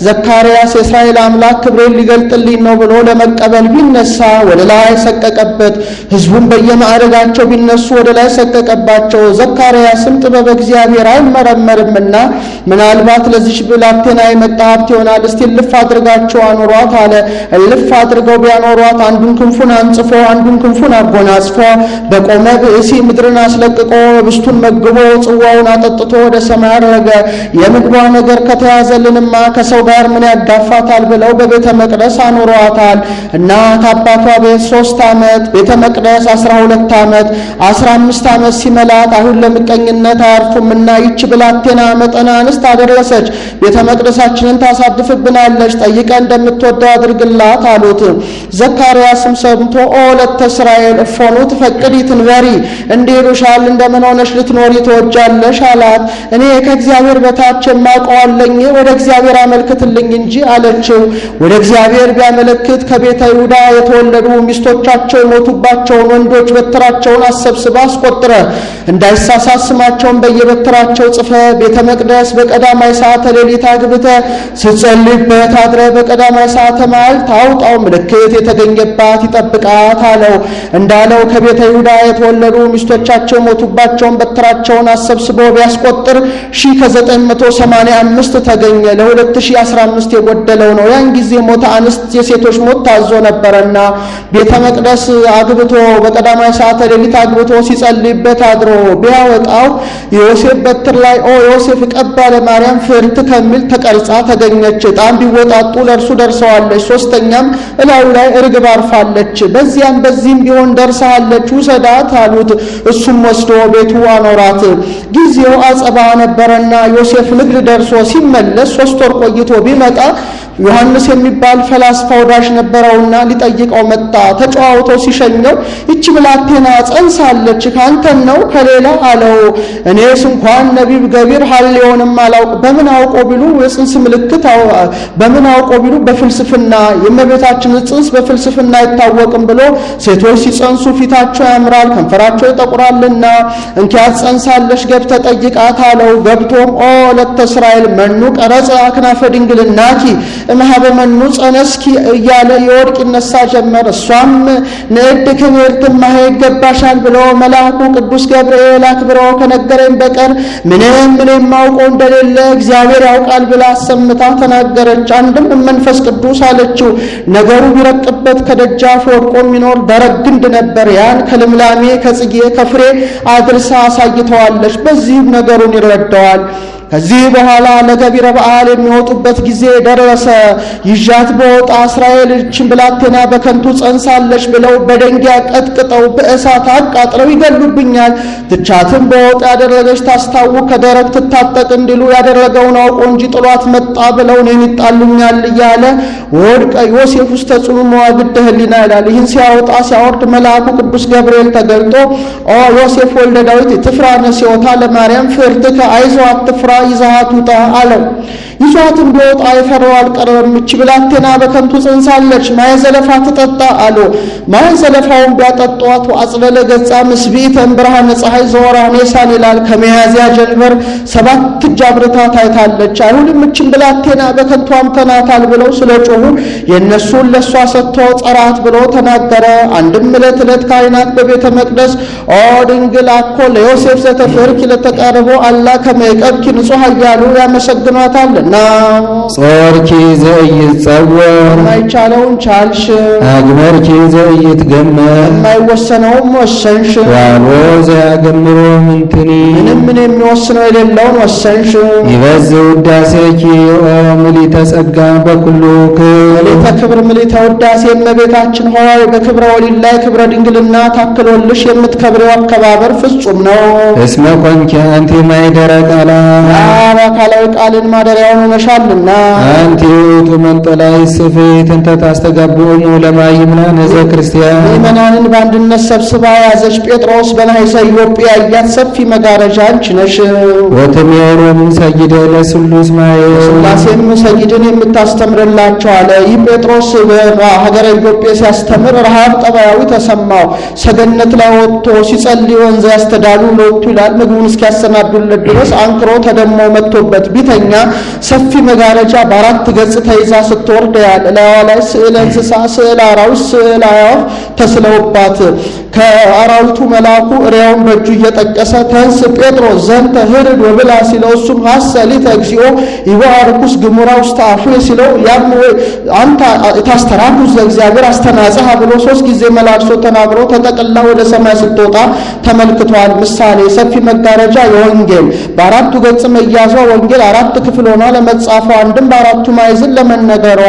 [SPEAKER 2] ዘካርያስ የእስራኤል አምላክ ክብሬን ሊገልጥልኝ ነው ብሎ ለመቀበል ቢነሳ ወደ ላይ ሰቀቀበት። ህዝቡም በየማዕረጋቸው ቢነሱ ወደ ላይ ሰቀቀባቸው። ዘካርያስም ጥበብ እግዚአብሔር አይመረመርምና ምናልባት ለዚች ብላቴና የመጣ ሀብት ይሆናል፣ እስቲ እልፍ አድርጋቸው አኑሯት አለ። እልፍ አድርገው ቢያኖሯት አንዱን ክንፉን አንጽፎ አንዱን ክንፉን አጎናጽፎ በቆመ ብእሲ ምድርን አስለቅቆ ህብስቱን መግቦ ጽዋውን አጠጥቶ ወደ ሰማይ አረገ። የምግቧ ነገር ከተያዘልንማ ከሰው ጋር ምን ያጋፋታል ብለው በቤተ መቅደስ አኖሯታል። እናት አባቷ ቤት 3 ዓመት ቤተ መቅደስ 12 ዓመት 15 ዓመት ሲመላት አሁን ለምቀኝነት አያርፉምና ይች ብላቴና መጠነ አንስት አደረሰች። ቤተ መቅደሳችንን ታሳድፍብናለች፣ ጠይቀ እንደምትወደው አድርግላት አሉት። ዘካርያስም ሰምቶ ወለተ እስራኤል እፎኑ ትፈቅዲ ትንበሪ እንዲሉሻል እንደምን ሆነሽ ልትኖሪ ትወጃለሽ አላት። እኔ ከእግዚአብሔር በታች የማውቀዋለኝ ወደ እግዚአብሔር አመልክትልኝ እንጂ አለችው። ወደ እግዚአብሔር ቢያመለክት ከቤተ ይሁዳ የተወለዱ ሚስቶቻቸው የሞቱባቸውን ወንዶች በትራቸውን አሰብስባ አስቆጥረ እንዳይሳሳት ስማቸውን በየበትራቸው ጽፈ ቤተ መቅደስ በቀዳማይ ሰዓተ ሌሊት አግብተ ስትጸልይበት አድረ በቀዳማይ ሰዓተ መዓልት ታውጣው ምልክት የተገኘባት ይጠብቃት አለው። እንዳለው ከቤተ ይሁዳ የተወለዱ ሚስቶቻቸው ሞቱባቸውን በትራቸውን አሰብስቦ ቢያስቆጥር 1985 ተገኘ። ለ2015 የጎደለው ነው። ያን ጊዜ ሞተ አንስት የሴቶች ሞት ታዞ ነበርና ቤተ መቅደስ አግብቶ በቀዳማይ ሰዓተ ሌሊት አግብቶ ሲጸልይበት አድሮ ቢያወጣው የዮሴፍ በትር ላይ ኦ ዮሴፍ ቀባ ለማርያም ፍርት ከሚል ተቀርጻ ተገኘች። ጣም ቢወጣጡ ለእርሱ ደርሰዋለች። 3ኛም እላዩ ላይ ርግብ አርፋለች። በዚያም በዚህም ቢሆን ደርሳለች ውሰዳት አሉት። እሱም ወስዶ ቤቱ አኖራት። ጊዜው አጸባ ነበረና ዮሴፍ ንግድ ደርሶ ሲመለስ 3 ወር ቆይቶ ቢመጣ ዮሐንስ የሚባል ፈላስፋ ወዳጅ ነበረውና ሊጠይቀው መጣ። ተጨዋውቶ ሲሸኘው ይህች ብላቴና ጸንሳለች ካንተን ነው ከሌላ አለው። እኔስ እንኳን ነቢብ ገቢር ሐልዮንም አላውቅ በምን አውቆ ቢሉ የጽንስ ምልክት በምን አውቆ ቢሉ በፍልስፍና የእመቤታችን ጽንስ በፍልስፍና አይታወቅም ብሎ ሴቶች ሲጸንሱ ፊታቸው ያምራል ከንፈራቸው ይጠቁራልና እንኪያስ ጸንሳለች ገብተህ ጠይቃት አለው። ገብቶም ኦ ለተ እስራኤል መኑ ቀረጸ አክናፈ ድንግልናኪ እምኀበ መኑ ጸነስኪ እያለ የወርቅ ይነሳ ጀመር። እሷም ንዕድ ክብርት እማዬ ይገባሻል ብሎ መልአኩ ቅዱስ ገብርኤል አክብሮ ከነገረኝ በቀር ምንም የማውቀው እንደሌለ እግዚአብሔር ያውቃል ብላ አሰምታ ተናገረች። አንድም መንፈስ ቅዱስ አለችው። ነገሩ ቢረቅበት ከደጃፍ ወድቆ የሚኖር ደረቅ ግንድ ነበር። ያን ከልምላሜ ከጽጌ ከፍሬ አድርሳ አሳይተዋለች። በዚህም ነገሩን ይረዳዋል። ከዚህ በኋላ ለገቢረ በዓል የሚወጡበት ጊዜ ደረሰ። ይዣት በወጣ እስራኤል እችን ብላቴና በከንቱ ጸንሳለች ብለው በደንጊያ ቀጥቅጠው በእሳት አቃጥለው ይገሉብኛል። ትቻትም በወጣ ያደረገች ታስታውቅ ከደረቅ ትታጠቅ እንዲሉ ያደረገውን አውቆ እንጂ ጥሏት መጣ ብለው እኔን ይጣሉኛል እያለ ወድቀ ዮሴፍ ውስጥ ተጽዕኖ መዋግደ ህሊና ይላል። ይህን ሲያወጣ ሲያወርድ መልአኩ ቅዱስ ገብርኤል ተገልጦ ኦ ዮሴፍ ወልደ ዳዊት ትፍራ ነሲዮታ ለማርያም ፍርትከ አይዞህ አትፍራ ይዛት ውጣ አለው። ይዟትም ቢወጣ የፈራው አልቀረም። እች ብላቴና በከንቱ ጸንሳለች ማየ ዘለፋ ትጠጣ አሉ። ማየ ዘለፋውን ቢያጠጧት አጽበለ ገጻ ምስቢተን ብርሃነ ፀሐይ ዘወራኔ ሳን ይላል። ከመያዝያ ጀንበር 7 እጅ አብርታ ታይታለች። አይሁድም እችን ብላቴና በከንቱ አምተናታል ብለው ስለጮሁ የነሱን ለሷ ሰጥቶ ጸራት ብሎ ተናገረ። አንድም ዕለት ካህናት በቤተ መቅደስ ኦ ድንግል አኮ ለዮሴፍ ዘተፈርኪ ለተቃርቦ አላ ከመይቀብኪ ንጹሕ እያሉ ያመሰግኗታልና
[SPEAKER 1] ጾርኪ ዘኢይጸወር
[SPEAKER 2] የማይቻለውን ቻልሽ፣
[SPEAKER 1] አግመርኪ ዘኢይትገመር
[SPEAKER 2] የማይወሰነውም ወሰንሽ፣
[SPEAKER 1] ዋልዎ ዘያገምሮ ምንትኒ
[SPEAKER 2] ምንም የሚወስነው የሌለውን ወሰንሽ።
[SPEAKER 1] ይበዝሕ ውዳሴኪ ኦ ምልዕተ ጸጋ በኩሉ
[SPEAKER 2] ምልዕተ ክብር ምልዕተ ውዳሴ እመቤታችን ሆይ በክብረ ወሊድ ላይ ክብረ ድንግልና ታክሎልሽ የምትከብረው አከባበር ፍጹም ነው።
[SPEAKER 1] እስመ ኮንኪ አንቲ ማኅደረ ቃላ
[SPEAKER 2] አካላዊ ቃልን ማደሪያውን ሆነሻልና።
[SPEAKER 1] አንቲ ውእቱ መንጦላይ ስፍሕት እንተ ታስተጋብኦሙ ለማይምናን ሕዝበ ክርስቲያን
[SPEAKER 2] ምእመናንን በአንድነት ሰብስባ ያዘች ጴጥሮስ በናይሰ ኢዮጵያ ያያት ሰፊ መጋረጃ አንቺ ነሽ።
[SPEAKER 1] ወትሜሮሙ ሰጊደ ለስሉስ ማየ
[SPEAKER 2] ሥላሴም ሰጊድን የምታስተምርላቸው አለ። ይህ ጴጥሮስ በሀገረ ኢዮጵያ ሲያስተምር ረሃብ ጠባያዊ ተሰማው። ሰገነት ላይ ወጥቶ ሲጸልይ ወንዝ ያስተዳሉ ለወጡ ይላል። ምግቡን እስኪያሰናዱለት ድረስ አንክሮ ተደሞ መጥቶበት ቢተኛ ሰፊ መጋረጃ በ4 ገጽ ተይዛ ስትወርድ ያለ ላይዋ ላይ ስዕለ እንስሳ፣ ስዕለ አራዊት፣ ስዕለ አዕዋፍ ተስለውባት ከአራዊቱ መልአኩ እሪያውን በእጁ እየጠቀሰ ተንስ ጴጥሮስ ዘንተ ህርድ ወብላ ሲለው እሱም ሐሰሊተ እግዚኦ ይባርኩስ ግሙራ ውስተ አፉየ ሲለው ያም አንተ ታስተራኩስ ዘእግዚአብሔር አስተናጽሐ ብሎ 3 ጊዜ መላልሶ ተናግሮ ተጠቅላ ወደ ሰማይ ስትወጣ ተመልክቷል። ምሳሌ ሰፊ መጋረጃ የወንጌል በ4 ገጽ መያዟ ወንጌል 4 ክፍል ሆኗ ለመጻፏ አንድም በ4ቱ ማዕዘን ለመነገሯ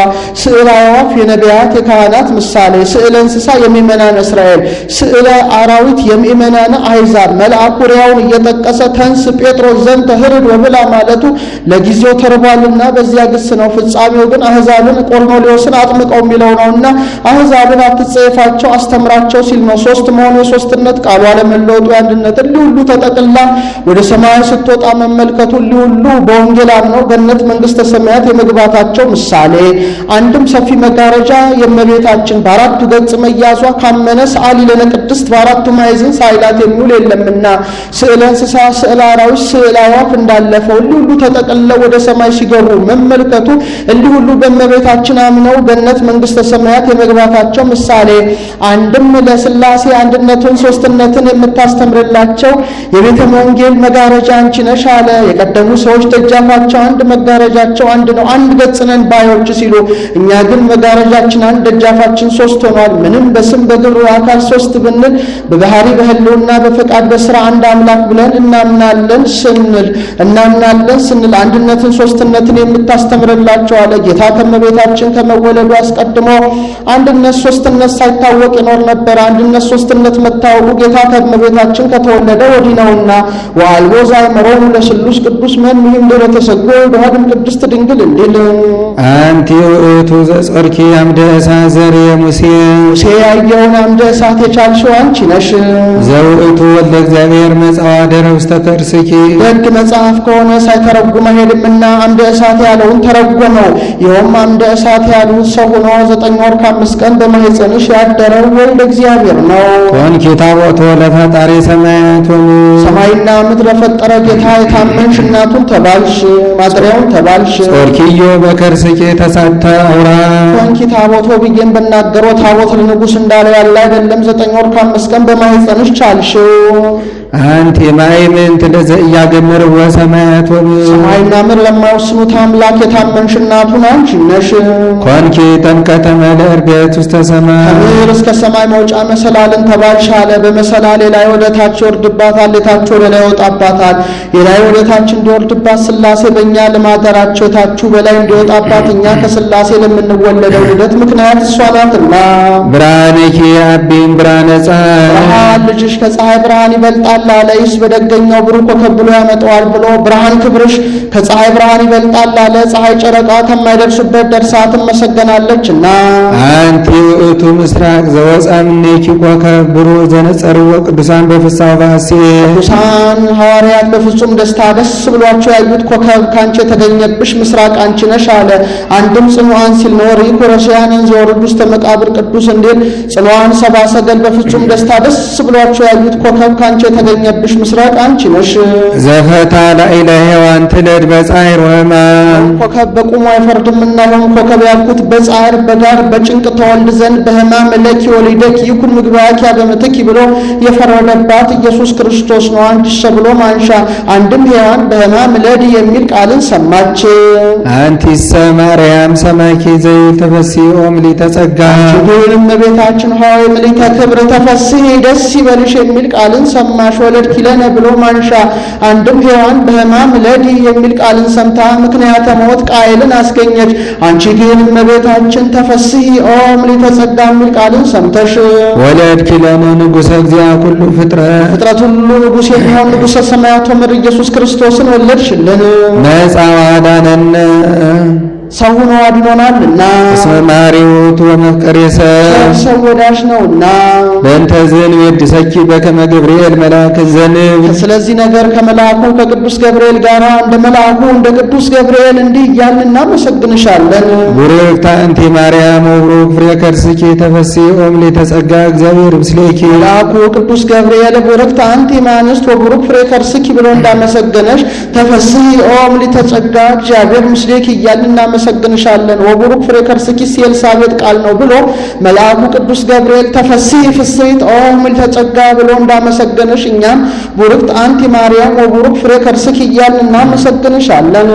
[SPEAKER 2] ስዕለ አዕዋፍ የነቢያት የካህናት ምሳሌ፣ ስዕለ እንስሳ የምእመናን እስራኤል፣ ስዕለ አራዊት የምእመናን አሕዛብ መልአኩ ሪያውን እየጠቀሰ ተንስ ጴጥሮስ ዘንተ ህርድ ወብላ ማለቱ ለጊዜው ተርቧልና በዚያ ግስ ነው። ፍጻሜው ግን አሕዛብን ቆርኔሌዎስን አጥምቀው የሚለው ነውና አሕዛብን አትጸየፋቸው አስተምራቸው ሲል ነው። 3 መሆኑ የሶስትነት ቃሉ አለመለወጡ የአንድነት ሁሉ ተጠቅላ ወደ ሰማይ ስትወጣ መመልከቱ ሁሉ በወንጌል አምነው ገነት መንግስተ ሰማያት የመግባታቸው ምሳሌ። አንድም ሰፊ መጋረጃ የእመቤታችን በ4ቱ ገጽ መያዟ ካመነ ሰዓሊ ለነ ቅድስት በ4ቱ ማዕዘን ሳይላት የሚውል የለምና ስዕለ እንስሳ፣ ስዕለ አራዊት፣ ስዕለ አዕዋፍ እንዳለፈው ሁሉ ተጠቅልለው ወደ ሰማይ ሲገቡ መመልከቱ ሁሉ በእመቤታችን አምነው ገነት መንግስተ ሰማያት የመግባታቸው ምሳሌ። አንድም ለሥላሴ አንድነቱን ሶስትነትን የምታስተምርላቸው የቤተ ወንጌል መጋረጃ አንቺ ነሽ አለ። የቀደሙ ሰዎች ደጃፋቸው አንድ መጋረጃቸው አንድ ነው፣ አንድ ገጽ ነን ባዮች ሲሉ፣ እኛ ግን መጋረጃችን አንድ ደጃፋችን 3 ሆኗል። ምንም በስም በግብር አካል 3 ብንል በባህሪ በህልውና በፈቃድ በስራ አንድ አምላክ ብለን እናምናለን ስንል አንድነትን ሶስትነትን የምታስተምርላቸው አለ። ጌታ ከመቤታችን ከመወለዱ አስቀድሞ አንድነት ሶስትነት ሳይታወቅ ይኖር ነበር። አንድነት ሶስትነት መታወቁ ጌታ ከእመቤታችን ከተወለደ ወዲህ ነውና ወአልቦ ዘአእመሮሙ ለስሉስ ቅዱስ መኑሂም ድኅረ ተሰግዶ በኀድም ቅድስት ድንግል እንዲል
[SPEAKER 1] አንቲ ውእቱ ዘጾርኪ አምደ እሳት ዘርየ ሙሴ
[SPEAKER 2] ያየውን አምደ እሳት የቻልሽው አንቺ ነሽ።
[SPEAKER 1] ዘውእቱ ወልደ እግዚአብሔር መጽአ አደረ ውስተ ከርስኪ
[SPEAKER 2] ደግ መጽሐፍ ከሆነ ሳይተረጉም አይሄድምና አምደ እሳት ያለውን ተረጎመው። ይኸውም አምደ እሳት ያሉት ሰው ሆኖ 9 ወር ከ5 ቀን በማኅፀንሽ ያደረው ወልደ እግዚአብሔር ነው።
[SPEAKER 1] ኮንኪ ታቦቶ ለፈጣሪ ሰማያት ወምድር
[SPEAKER 2] ሰማይና ምድር ለፈጠረ ጌታ የታመንሽ እናቱን ተባልሽ፣ ማደሪያውን ተባልሽ።
[SPEAKER 1] ጾርኪዮ በከርስኪ ተሳተ አውራ
[SPEAKER 2] ኮንኪ ታቦቶ ብዬን በናገረው ታቦት ለንጉሥ እንዳለው ያለ አይደለም። 9 ወር ከ5 ቀን በማኅፀንሽ ቻልሽው።
[SPEAKER 1] አንቲ ማእምንት ለዘኢያገምር ወሰማያት ወምድር
[SPEAKER 2] ሰማይና ምድር ለማይወስኑት አምላክ የታመንሽ እናቱን አንቺ ነሽ።
[SPEAKER 1] ኮንኪ ጠንቀተ መልእርገት ውስተ ሰማይ
[SPEAKER 2] ከምድር እስከ ሰማይ መውጫ መሰላልን ተባልሽ አለ። በመሰላል የላይ ወደ ታች ይወርድባታል፣ የታች ወደ ላይ ይወጣባታል። የላይ ወደ ታች እንዲወርድባት ሥላሴ በእኛ ለማደራቸው የታችሁ በላይ እንዲወጣባት እኛ ከሥላሴ ለምንወለደው ልደት ምክንያት እሷ ናትና።
[SPEAKER 1] ብርሃንኪ አቢም ብርሃነ ፀሐይ
[SPEAKER 2] ብርሃን ልጅሽ ከፀሐይ ብርሃን ይበልጣል አለይስ በደገኛው ብሩህ ኮከብ ብሎ ያመጣዋል ብሎ ብርሃን ክብርሽ ከፀሐይ ብርሃን ይበልጣል አለ። ፀሐይ ጨረቃ ከማይደርሱበት ደርሳ ትመሰገናለችና።
[SPEAKER 1] አንቲ ውእቱ ምስራቅ ዘወፅአ እምኔኪ ኮከብ ብሩህ ዘነጸርዎ ቅዱሳን በፍስሐ ወሐሴት
[SPEAKER 2] ቅዱሳን ሐዋርያት በፍጹም ደስታ ደስ ብሏቸው ያዩት ኮከብ ካንቺ የተገኘብሽ ምስራቅ አንቺ ነሽ አለ። አንድም ጽኑዓን ሲል ነው። ሪኮረሲያንን ዘወረዱ ውስተ መቃብር ቅዱስ እንዲል ጽኑዓን ሰብአ ሰገል በፍጹም ደስታ ደስ ብሏቸው ያዩት ኮከብ ካንቺ የተገኘብሽ ምስራቅ አንቺ ነሽ።
[SPEAKER 1] ዘፈታ ላዕለ ሔዋን ትለድ በጻዕር ወሕማም
[SPEAKER 2] ኮከብ በቁሙ አይፈርድምና ይሁን ኮከብ ያልኩት በጻዕር በጋር በጭንቅ ተወልድ ዘንድ በሕማም እለኪ ወሊደኪ ይኩን ምግባኪ በምትኪ ብሎ የፈረደባት ኢየሱስ ክርስቶስ ነው። አንቺስ ብሎ ማንሻ አንድም ሔዋን በሕማም እለድ የሚል ቃልን ሰማች።
[SPEAKER 1] አንቲሰ ማርያም ሰማኪ ዘይት ተፈሥሒ ምልዕተ ጸጋ
[SPEAKER 2] ግን እመቤታችን ሆይ ምልዕተ ክብር ተፈሥሒ ደስ ይበልሽ የሚል ቃልን ሰማሽ። ወለድኪ ለነ ብሎ ማንሻ አንድም ሔዋን በሕማም እለድ የሚል ቃልን ሰምታ ምክንያተ ሞት ቃየልን አስገኘች። አንቺ ግን እመቤታችን ተፈሥሒ ምልዕተ ጸጋ የሚል ቃልን ሰምተሽ
[SPEAKER 1] ወለድኪ ለነ ንጉሠ እግዚአ ኩሉ
[SPEAKER 2] ፍጥረት ሁሉ ንጉሥ የሚሆን ንጉሠ ሰማያት ወምድር ኢየሱስ ክርስቶስን ወለድሽልን።
[SPEAKER 1] ነፃ ዋዳነነ
[SPEAKER 2] ሰው ሆኖ አድኖናልና
[SPEAKER 1] እስመ ማሪዎቱ ወመፍቀሬ
[SPEAKER 2] ሰው ወዳጅ ነውና።
[SPEAKER 1] በእንተ ዝንቤድ ሰኪ በከመ ገብርኤል መልአክ ዘንብ
[SPEAKER 2] ስለዚህ ነገር ከመልአኩ ከቅዱስ ገብርኤል ጋር እንደ መልአኩ እንደ ቅዱስ ገብርኤል እንዲህ እያልን እናመሰግንሻለን።
[SPEAKER 1] ቡርክት አንቲ ማርያም ወቡሩክ ፍሬ ከርስኪ ተፈሥሒ ምልዕተ ጸጋ እግዚአብሔር ምስሌኪ
[SPEAKER 2] መልአኩ ቅዱስ ገብርኤል ቡርክት አንቲ እምአንስት ወቡሩክ ፍሬ ከርስኪ ብሎ እንዳመሰገነሽ ተፈሥሒ ምልዕተ ጸጋ እግዚአብሔር ምስሌኪ እያልን እናመሰግንሻለን። ወቡሩክ ፍሬ ከርስኪ የኤልሳቤጥ ቃል ነው ብሎ መልአኩ ቅዱስ ገብርኤል ተፈሥሒ ፍሥሕት ምልዕተ ጸጋ ብሎ እንዳመሰገነሽ እኛም ቡርክት አንቲ ማርያም ወቡሩክ ፍሬ ከርስኪ እያልን እናመሰግንሻለን።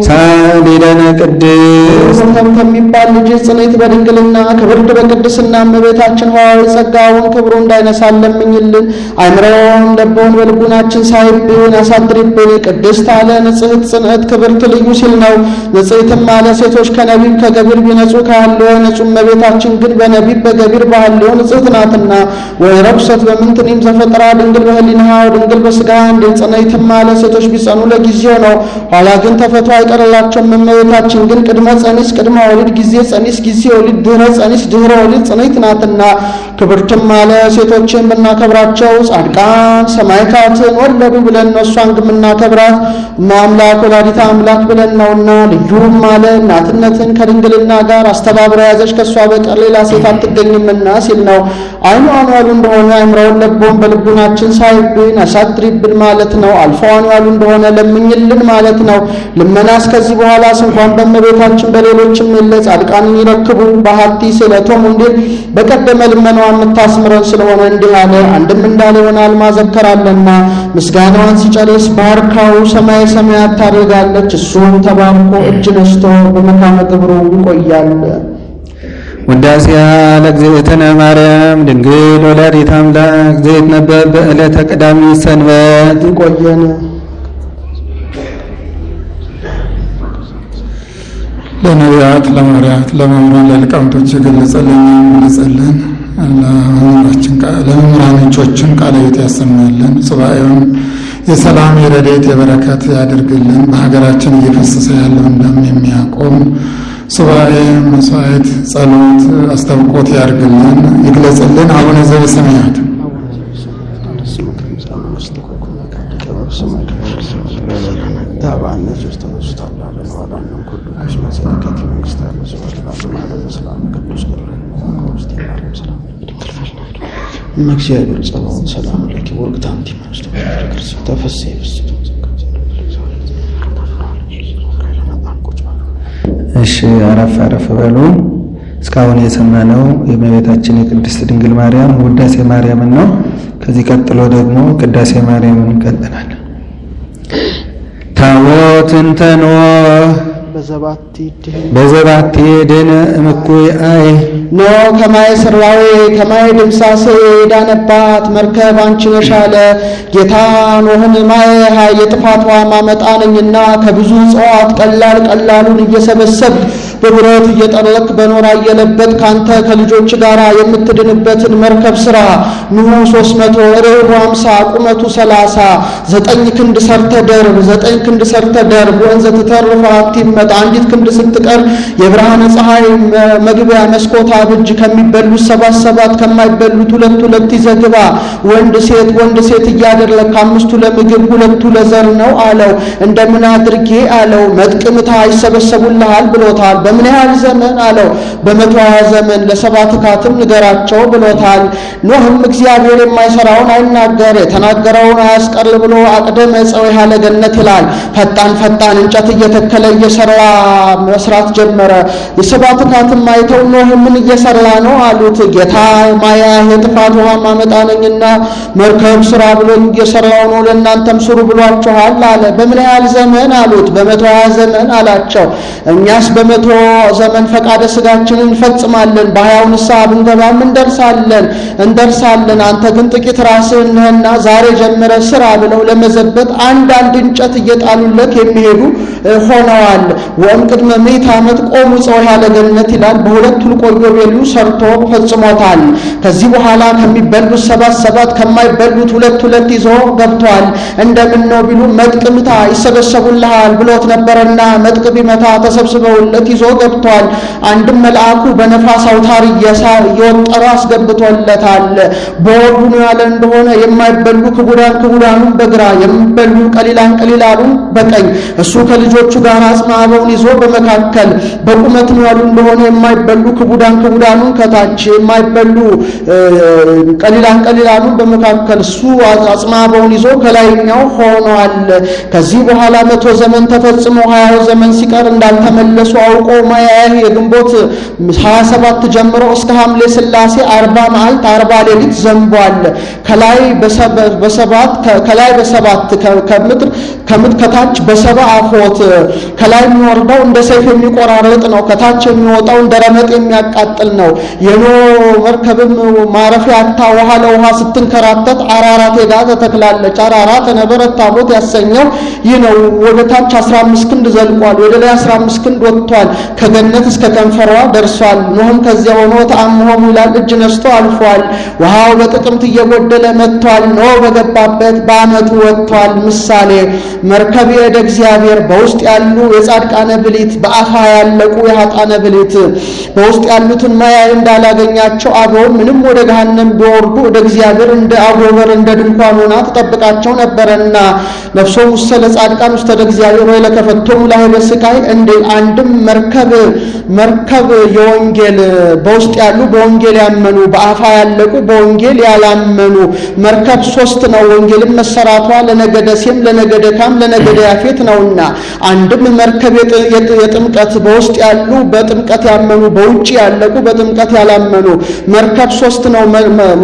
[SPEAKER 1] ሳሊለነ ቅድስት
[SPEAKER 2] ከሚባል ልጅ ጽኔት በድንግልና ክብርት በቅድስና እመቤታችን ሆይ ጸጋውን ክብሩ እንዳይነሳን ለምኝልን። አይምሮውን ልቦን በልቡናችን ሳይብን አሳድሪብን። ቅድስት አለ ንጽሕት ጽንዕት ክብርት ልዩ ሲል ነው። ንጽሕትም አለ ሴቶች ከነቢብ ከገቢር ቢነጹ ካለው ንጹሕ እመቤታችን ግን በነቢብ በገቢር ባለው ንጽሕት ናትና። ወረክሰት በምንትኒም ዘፈጥራ ድንግል በህሊናሃ ድንግል በሥጋ እንዲል ጽኔትም አለ ሴቶች ቢጸኑ ለጊዜው ነው፣ ኋላ ግን ተፈቶ አይቀርላቸውም። እመቤታችን ግን ቅድመ ጸኒስ ቅድመ ወሊድ ጊዜ ጸኒስ ጊዜ ወሊድ ድህረ ጸኒስ ድህረ ወሊድ ጽኔት ናትና። ክብርትም አለ ሴቶችን ብናከብራቸው ጻድቃን ሰማዕታትን ወለዱ ብለን ነው እሷን ግን ብናከብራት እመአምላክ ወላዲተ አምላክ ብለን ነውና። ልዩም አለ እናትነትን ከድንግልና ጋር አስተባብራ ያዘች ከእሷ በቀር ሌላ ሴት አትገኝምና ሲል ነው። አይኗን ያሉ እንደሆነ አይምረውን ለቦን በልቡናችን ሳይብን አሳድሪብን ማለት ነው። አልፈዋን ያሉ እንደሆነ ለምኝልን ማለት ነው። ልመናስ ከዚህ በኋላ እንኳን በእመቤታችን በሌሎችም የለ ጻድቃንን ይረክቡ ባህቲ ስእለቶሙ እንዲል በቀደመ ልመናዋ የምታስምረን ስለሆነ እንዲህ አለ። አንድም እንዳለ ይሆናል ማዘከራለና ምስጋናዋን ሲጨርስ ባርካው ሰማይ ሰማያት ታደርጋለች። እሱም ተባርኮ እጅ ነስቶ በመካነ ክብሩ ይቆያል።
[SPEAKER 1] ውዳሴያ ለእግዝእትነ ማርያም ድንግል ወላዲተ አምላክ ዘይትነበብ በዕለተ ቀዳሚት ሰንበት።
[SPEAKER 2] ይቆየን።
[SPEAKER 3] ለነቢያት ለሐዋርያት ለመምህራን ለሊቃውንቶች የገለጸልን ይግለጸልን። ለመምህራኖቻችን ቃለ ሕይወት ያሰማልን። ሱባኤውን የሰላም የረድኤት የበረከት ያድርግልን። በሀገራችን እየፈሰሰ ያለውን ደም የሚያቆም ሱባኤ፣ መስዋዕት፣ ጸሎት፣ አስተብቆት ያድርግልን፣ ይግለጽልን። አቡነ ዘበሰማያት
[SPEAKER 2] እግዚአብሔር ጸባኦት ሰላም ለኪ ወርቅታ አንቲ ማስተው ክርስቶስ ተፈስሒ
[SPEAKER 1] እሺ አረፍ በሉ። እስካሁን የሰማነው የእመቤታችን የቅድስት ድንግል ማርያም ውዳሴ ማርያምን ነው። ከዚህ ቀጥሎ ደግሞ ቅዳሴ ማርያምን እንቀጥላለን። ታቦት እንተ ኖህ በዘባቲ ድን እምኩይ አይ
[SPEAKER 2] ኖ ከማይ ስራዌ ከማይ ድምሳሴ ዳነባት መርከብ አንቺ ነሽ አለ ጌታ ኖህን ማይ ሃይ የጥፋቷ ማመጣ ነኝና ከብዙ እጽዋት ቀላሉን እየሰበሰብ በብረት እየጠረክ በኖራ እየለበት ካንተ ከልጆች ጋር የምትድንበትን መርከብ ስራ ኑሁ 300 ርኅሩ 50 ቁመቱ 30 9 ክንድ ሰርተ ደርብ ወንዘ ትተርፍ አትመጣ አንዲት ክንድ ስትቀር የብርሃነ ፀሐይ መግቢያ መስኮት አብጅ ከሚበሉት 77 ከማይበሉት ሁለት ይዘግባ ወንድ ሴት እያደረክ አምስቱ ለምግብ ሁለቱ ለዘር ነው አለው። እንደምን አድርጌ አለው። መጥቅምታ ይሰበሰቡልሃል ብሎታል። በምን ያህል ዘመን አለው። በ120 ዘመን ለሰባት ካትም ንገራቸው ብሎታል። ኖህም እግዚአብሔር የማይሰራውን አይናገር የተናገረውን አያስቀር ብሎ አቅደመ ጸወይ ያለ ገነት ይላል። ፈጣን እንጨት እየተከለ እየሰራ መስራት ጀመረ። የሰባት ካትም አይተው ኖህ ምን እየሰራ ነው አሉት። ጌታ ማያ የጥፋት ውሃ ማመጣ ነኝና መርከብ ስራ ብሎ እየሰራው ነው ለእናንተም ስሩ ብሏችኋል አለ። በምን ያህል ዘመን አሉት። በ120 ዘመን አላቸው። እኛስ በ100 ዘመን ፈቃደ ስጋችንን እንፈጽማለን፣ በ20 ንስሐ ብንገባም እንደርሳለን። አንተ ግን ጥቂት ራስህን ነህና ዛሬ ጀምረ ስራ ብለው ለመዘበት አንዳንድ እንጨት እየጣሉለት የሚሄዱ ሆነዋል። ወም ቅድመ 100 ዓመት ቆሙ ጸው ያለ ገነት ይላል። በሁለቱ ቆዮቤሉ ሰርቶ ፈጽሞታል። ከዚህ በኋላ ከሚበሉት 77 ከማይበሉት ሁለት ይዞ ገብቷል። እንደምን ነው ቢሉ መጥቅምታ ይሰበሰቡልሃል ብሎት ነበርና መጥቅ ቢመታ ተሰብስበውለት ይዞ ገብቷል። አንድም መልአኩ በነፋስ አውታር እየወጠረ አስገብቶለታል። በወዱ ያለ እንደሆነ የማይበሉ ክቡዳኑን በግራ የሚበሉ ቀሊላኑን በቀኝ እሱ ከልጆቹ ጋር አጽመ አበውን ይዞ በመካከል በቁመት ያሉ እንደሆነ የማይበሉ ክቡዳኑን ከታች የማይበሉ ቀሊላኑን በመካከል እሱ አጽመ አበውን ይዞ ከላይኛው ሆኗል። ከዚህ በኋላ 100 ዘመን ተፈጽሞ 20 ዘመን ሲቀር እንዳልተመለሱ አውቆ ማያህ የግንቦት 27 ጀምሮ እስከ ሐምሌ ሥላሴ 40 መዓልት 40 ሌሊት ዘንቧል። ከላይ በሰባት ከምድር ከታች በሰባ አፎት ከላይ የሚወርደው እንደ ሰይፍ የሚቆራረጥ ነው። ከታች የሚወጣው እንደ ረመጥ የሚያቃጥል ነው። የኖህ መርከብም ማረፊያ አታ ውሃ ለውሃ ስትንከራተት አራራት ሄዳ ተተክላለች። አራራት ነበረት ታቦት ያሰኘው ይህ ነው። ወደ ታች 15 ክንድ ዘልቋል። ወደ ላይ 15 ክንድ ወጥቷል። ከገነት እስከ ከንፈሯ ደርሷል። ኖህም ከዚያ ሆኖ ተአምሆሙ ይላል እጅ ነስቶ አልፏል። ውሃው በጥቅምት እየጎደለ መጥቷል። ኖህ በገባበት በዓመቱ ወጥቷል። ምሳሌ መርከብ የእደ እግዚአብሔር በውስጥ ያሉ የጻድቃነ ብሊት በአፋ ያለቁ የኃጥአነ ብሊት በውስጥ ያሉትን ማያይ እንዳላገኛቸው አበው ምንም ወደ ገሃነም ቢወርዱ ወደ እግዚአብሔር እንደ አጎበር እንደ ድንኳን ሆና ተጠብቃቸው ነበርና ነፍሶም ውስጥ ለጻድቃን ውስጥ ወደ እግዚአብሔር ወይ ለከፈቶም ላይ በስቃይ እንደ አንድም መርከብ የወንጌል በውስጥ ያሉ በወንጌል ያመኑ በአፋ ያለቁ በወንጌል ያላመኑ መርከብ 3 ነው። ወንጌልም መሰራቷ ለነገደ ሴም ለነገደ ካም ለነገደ ያፌት ነውና አንድም መርከብ የጥምቀት በውስጥ ያሉ በጥምቀት ያመኑ በውጪ ያለቁ በጥምቀት ያላመኑ መርከብ 3 ነው።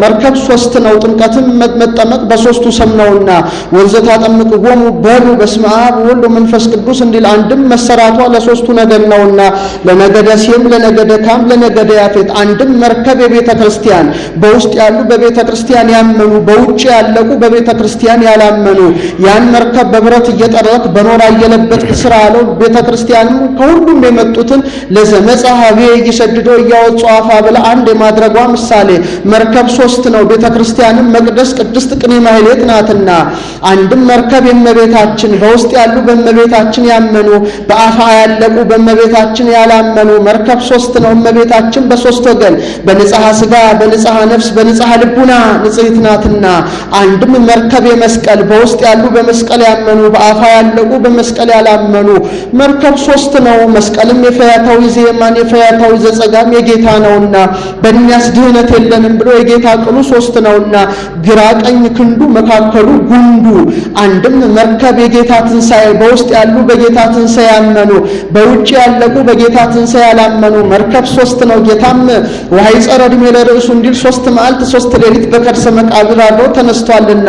[SPEAKER 2] መርከብ 3 ነው። ጥምቀትም መጠመቅ በሶስቱ ስም ነውና ወንዘታ ጠምቅ ጎሙ በሉ በስመ አብ ወወልድ ወመንፈስ ቅዱስ እንዲል አንድም መሰራቷ ለሶስቱ ነገድ ነውና ነውና ለነገደ ሴም፣ ለነገደ ካም፣ ለነገደ ያፌት አንድም መርከብ የቤተ ክርስቲያን በውስጥ ያሉ በቤተ ክርስቲያን ያመኑ በውጭ ያለቁ በቤተ ክርስቲያን ያላመኑ ያን መርከብ በብረት እየጠረክ በኖራ እየለበጥክ ስራ አለው። ቤተ ክርስቲያንም ከሁሉም የመጡትን ለዘመጻሐቤ እየሰድዶ እያወጡ አፋ ብለ አንድ የማድረጓ ምሳሌ መርከብ ሶስት ነው። ቤተ ክርስቲያንም መቅደስ ቅድስት ቅኔ ማህሌት ናትና አንድም መርከብ የእመቤታችን በውስጥ ያሉ በእመቤታችን ያመኑ በአፋ ያለቁ በእመቤታችን ያላመኑ መርከብ ሶስት ነው። እመቤታችን በሶስት ወገን በንጽሐ ሥጋ በንጽሐ ነፍስ በንጽሐ ልቡና ንጽሕት ናትና አንድም መርከብ የመስቀል በውስጥ ያሉ በመስቀል ያመኑ በአፋ ያለቁ በመስቀል ያላመኑ መርከብ ሶስት ነው። መስቀልም የፈያታዊ ዘየማን የፈያታዊ ዘጸጋም የጌታ ነውና በእኛስ ድህነት የለንም ብሎ የጌታ ቅሉ ሶስት ነውና ግራ ቀኝ ክንዱ መካከሉ ጉንዱ አንድም መርከብ የጌታ ትንሣኤ በውስጥ ያሉ በጌታ ትንሣኤ ያመኑ በውጭ ያለቁ በጌታ ትንሣኤ ያላመኑ መርከብ ሶስት ነው። ጌታም ወሐይ ጸረ ዕድሜ ለርእሱ እንዲል 3 መዓልት 3 ሌሊት በከርሰ መቃብር አድሮ ተነስቷልና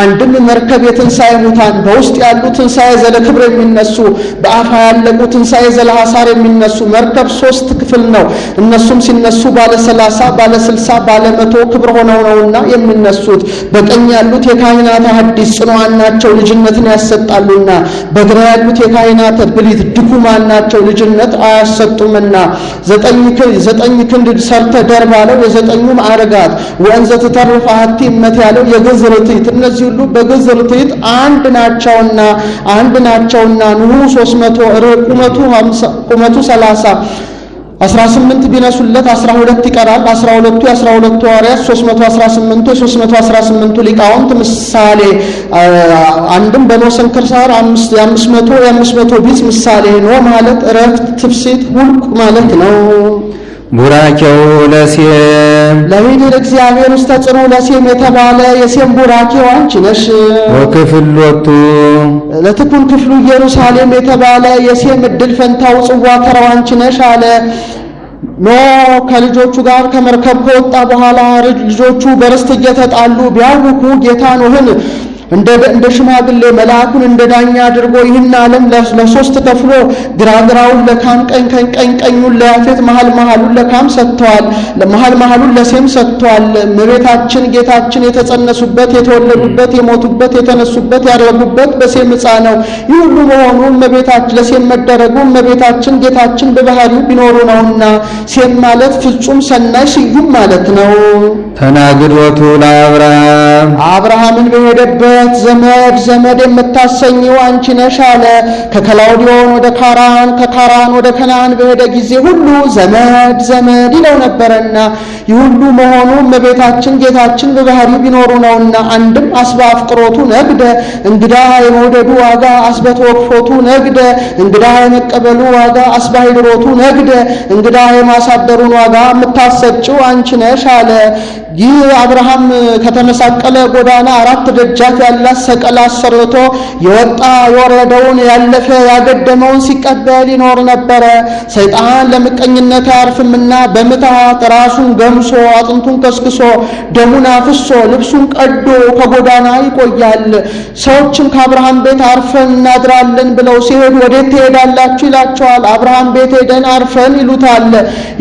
[SPEAKER 2] አንድም መርከብ የትንሣኤ ሙታን በውስጥ ያሉ ትንሣኤ ዘለ ክብር የሚነሱ በአፋ ያለቁ ትንሣኤ ዘለ ሐሳር የሚነሱ መርከብ 3 ክፍል ነው። እነሱም ሲነሱ ባለ 30 ባለ 60 ባለ 100 ክብር ሆነው ነውና የሚነሱት። በቀኝ ያሉት የካህናት ሐዲስ ጽኑዓን ናቸው ልጅነትን ያሰጣሉና በግራ ያሉት የካህናት ብልት ድኩማን ናቸው ልጅነት አያሰጡምና ዘጠኝ ክንድ ሰርተ ደርብ አለው የዘጠኙ ማዕረጋት ወእንዘ ትተርፍ አሐቲ እመት ያለው የግዕዝ ርትዕት እነዚህ ሁሉ በግዕዝ ርትዕት አንድ ናቸውና ንዑ 300 ቁመቱ 30 18 ቢነሱለት 12 ይቀራል። 12ቱ የ12ቱ ሐዋርያት 318ቱ የ318ቱ ሊቃውንት ምሳሌ አንድም በኖኅ ስንክሳር 500 ቢጽ ምሳሌ ነው ማለት እረፍት ትፍሲት ሁልቅ ማለት ነው።
[SPEAKER 1] ቡራኬው ለሴም
[SPEAKER 2] ለሚድር እግዚአብሔር ውስጥ ተጽኖ ለሴም የተባለ የሴም ቡራኬው አንቺ ነሽ።
[SPEAKER 1] ወክፍሎቱ
[SPEAKER 2] ለትኩን ክፍሉ ኢየሩሳሌም የተባለ የሴም ዕድል ፈንታው ጽዋ ተራው አንቺ ነሽ አለ። ኖኅ ከልጆቹ ጋር ከመርከብ ከወጣ በኋላ ልጆቹ በርስት እየተጣሉ ቢያውኩ ጌታ ኖኅን እንደ ሽማግሌ መልአኩን እንደ ዳኛ አድርጎ ይህን ዓለም ለሶስት ከፍሎ ግራግራውን ለካም ቀኙን ለያፌት መሃሉን ለካም ሰጥተዋል። መሃሉን ለሴም ሰጥተዋል። እመቤታችን ጌታችን የተጸነሱበት የተወለዱበት የሞቱበት የተነሱበት ያረጉበት በሴም ዕፃ ነው። ይህ ሁሉ መሆኑ እመቤታችን ለሴም መደረጉ እመቤታችን ጌታችን በባህሪው ቢኖሩ ነውና ሴም ማለት ፍጹም ሰናይ ስዩም ማለት ነው።
[SPEAKER 1] ተናግሮቱ ለአብርሃም
[SPEAKER 2] አብርሃምን በሄደበት ዘመድ የምታሰኘው አንቺ ነሽ አለ። ከከላውዲዮን ወደ ካራን ከካራን ወደ ከነዓን በሄደ ጊዜ ሁሉ ዘመድ ይለው ነበረና ይህ ሁሉ መሆኑ እመቤታችን ጌታችን በባህሪው ቢኖሩ ነውና አንድም አስበ አፍቅሮቱ ነግደ እንግዳ የመውደዱ ዋጋ አስበ ተወክፎቱ ነግደ እንግዳ የመቀበሉ ዋጋ አስበ ሂድሮቱ ነግደ እንግዳ የማሳደሩን ዋጋ የምታሰጭው አንቺ ነሽ አለ። ይህ አብርሃም ከተመሳቀለ ጎዳና 4 ደጃፍ ያላት ሰቀል አሰርቶ የወጣ የወረደውን ያለፈ ያገደመውን ሲቀበል ይኖር ነበረ። ሰይጣን ለምቀኝነት አያርፍምና በምትሃት ራሱን ገምሶ አጥንቱን ከስክሶ ደሙን አፍሶ ልብሱን ቀዶ ከጎዳና ይቆያል። ሰዎችም ከአብርሃም ቤት አርፈን እናድራለን ብለው ሲሄዱ ወዴት ትሄዳላችሁ ይላቸዋል። አብርሃም ቤት ሄደን አርፈን ይሉታል።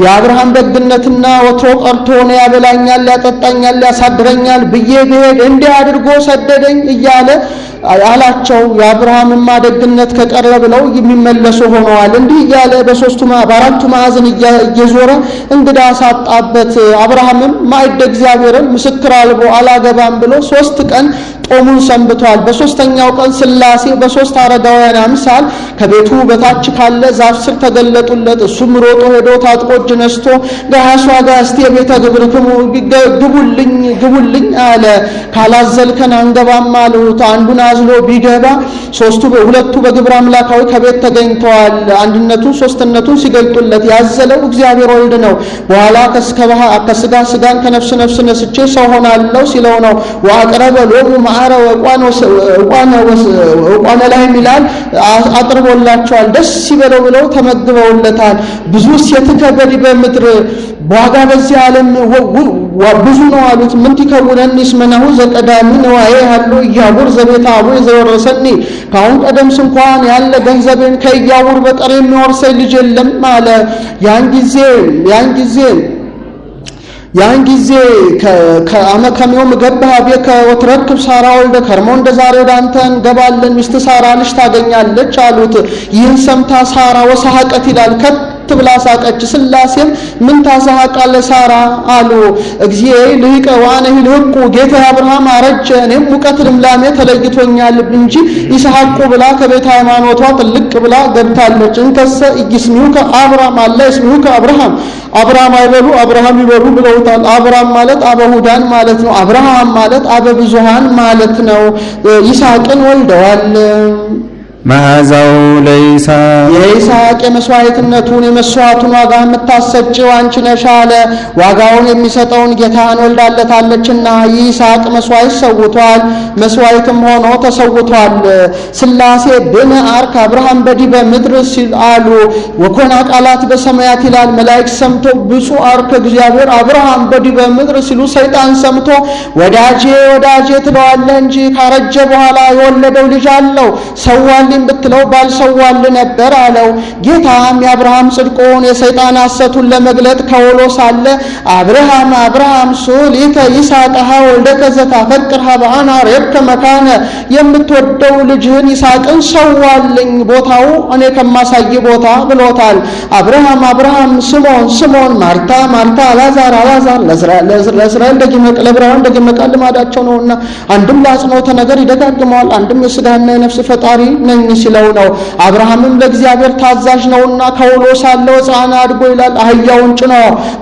[SPEAKER 2] የአብርሃም ደግነትና ወትሮ ቀርቶ ነው ያበላኛል ያጠጣኛል ያሳድረኛል ብዬ ብሄድ እንዲህ አድርጎ ሰደደኝ እያለ አላቸው። የአብርሃምማ ደግነት ከቀረ ብለው የሚመለሱ ሆነዋል። እንዲህ እያለ በአራቱ ማዕዘን እየዞረ እንግዳ ሳጣበት። አብርሃምም ማዕደ እግዚአብሔርን ምስክር አልቦ አላገባም ብሎ 3 ቀን ጦሙን ሰንብቷል። በ3ኛው ቀን ሥላሴ በ3 አረጋውያን አምሳል ከቤቱ በታች ካለ ዛፍ ስር ተገለጡለት። እሱም ሮጦ ሄዶ ታጥቆ እጅ ነስቶ ጋሻ ጋስቲ የቤተ ግብርክሙ ግቡልኝ አለ። ካላዘልከን አንገባም አሉት። አንዱን አዝሎ ቢገባ ሁለቱ በግብረ አምላካዊ ከቤት ተገኝተዋል። አንድነቱን ሶስትነቱን ሲገልጡለት ያዘለው እግዚአብሔር ወልድ ነው። በኋላ ከስጋ ስጋን ከነፍስ ነፍስ ነስቼ ሰው ሆናለሁ ሲለው ነው። ወአቅረበ ሎሙ መዓረ ወቋነ ላህም ይላል አቅርቦላቸዋል። ደስ ይበለው ብለው ተመግበውለታል። ብዙ ሴትከ በዲበ ምድር ዋጋ በዚህ ዓለም ብዙ ነው አሉት። ምን ትከውነኒ እስመናሁ ዘቀዳሚ ነዋዬ ያሉ እያቡር ዘቤት አቡ ዘወረሰኒ ካሁን ቀደምስ እንኳን ያለ ገንዘቤን ከእያቡር በቀር የሚወርሰኝ ልጅ የለም አለ። ያን ጊዜ ከአመከሚው ገባህ ቤከ ወትረክብ ሳራ ወልደ ከርሞ እንደ ዛሬ ወደ አንተ እንገባለን ሚስት ሳራ ልጅ ታገኛለች አሉት። ይህን ሰምታ ሳራ ወሰሐቀት ይላል ብላ ሳቀች። ስላሴም ምን ታሳቃለ ሳራ አሉ። እግዚአብሔር ልሂቀ ዋነ ይልህቁ ጌታ አብርሃም አረጀ እኔም ሙቀት ልምላሜ ተለይቶኛል እንጂ ይስሐቁ ብላ ከቤተ ሃይማኖቷ ጥልቅ ብላ ገብታለች። እንከሰ ኢስሚሁ ከአብርሃም አለ ኢስሚሁ ከአብርሃም አብርሃም አይበሉ አብርሃም ይበሉ ብለውታል። አብርሃም ማለት አበሁዳን ማለት ነው። አብርሃም ማለት አበብዙሃን ማለት ነው። ይስሐቅን ወልደዋል።
[SPEAKER 1] መዓዛው ለይስሐቅ
[SPEAKER 2] የይስሐቅ የመስዋዕትነቱን የመስዋዕቱን ዋጋ የምታሰጭው አንቺ ነሽ አለ። ዋጋውን የሚሰጠውን ጌታን ወልዳለታለችና ይስሐቅ መስዋዕት ሰውቷል፣ መስዋዕትም ሆኖ ተሰውቷል። ስላሴ ብነ አርክ አብርሃም በዲበ ምድር ሲል አሉ። ወኮና ቃላት በሰማያት ይላል። መላእክት ሰምቶ ብፁዕ አርክ እግዚአብሔር አብርሃም በዲበ ምድር ሲሉ ሰይጣን ሰምቶ ወዳጄ ወዳጄ ትለዋለህ እንጂ ካረጀ በኋላ የወለደው ልጅ አለው ሰዋል ብትለው ባልሰዋል ነበር አለው። ጌታም የአብርሃም ጽድቁን የሰይጣን ሐሰቱን ለመግለጥ ከውሎ ሳለ አብርሃም ሱሊከ ይስሐቅ ወልደከ ዘታፈቅር ሀበአና ሬብከ መካነ የምትወደው ልጅህን ይስሐቅን ሰዋልኝ ቦታው እኔ ከማሳይ ቦታ ብሎታል። አብርሃም ስምዖን ማርታ አልዓዛር ለእስራኤል ለዕብራውያን ደግመ ቃል ልማዳቸው ነውና አንድም ለአጽንዖተ ነገር ይደጋግመዋል፣ አንድም የሥጋና የነፍስ ፈጣሪ ነኝ ሲለው ነው። አብርሃምም ለእግዚአብሔር ታዛዥ ነውና ከውሎ ሳለው ሕፃን አድጎ ይላል አህያውን ጭኖ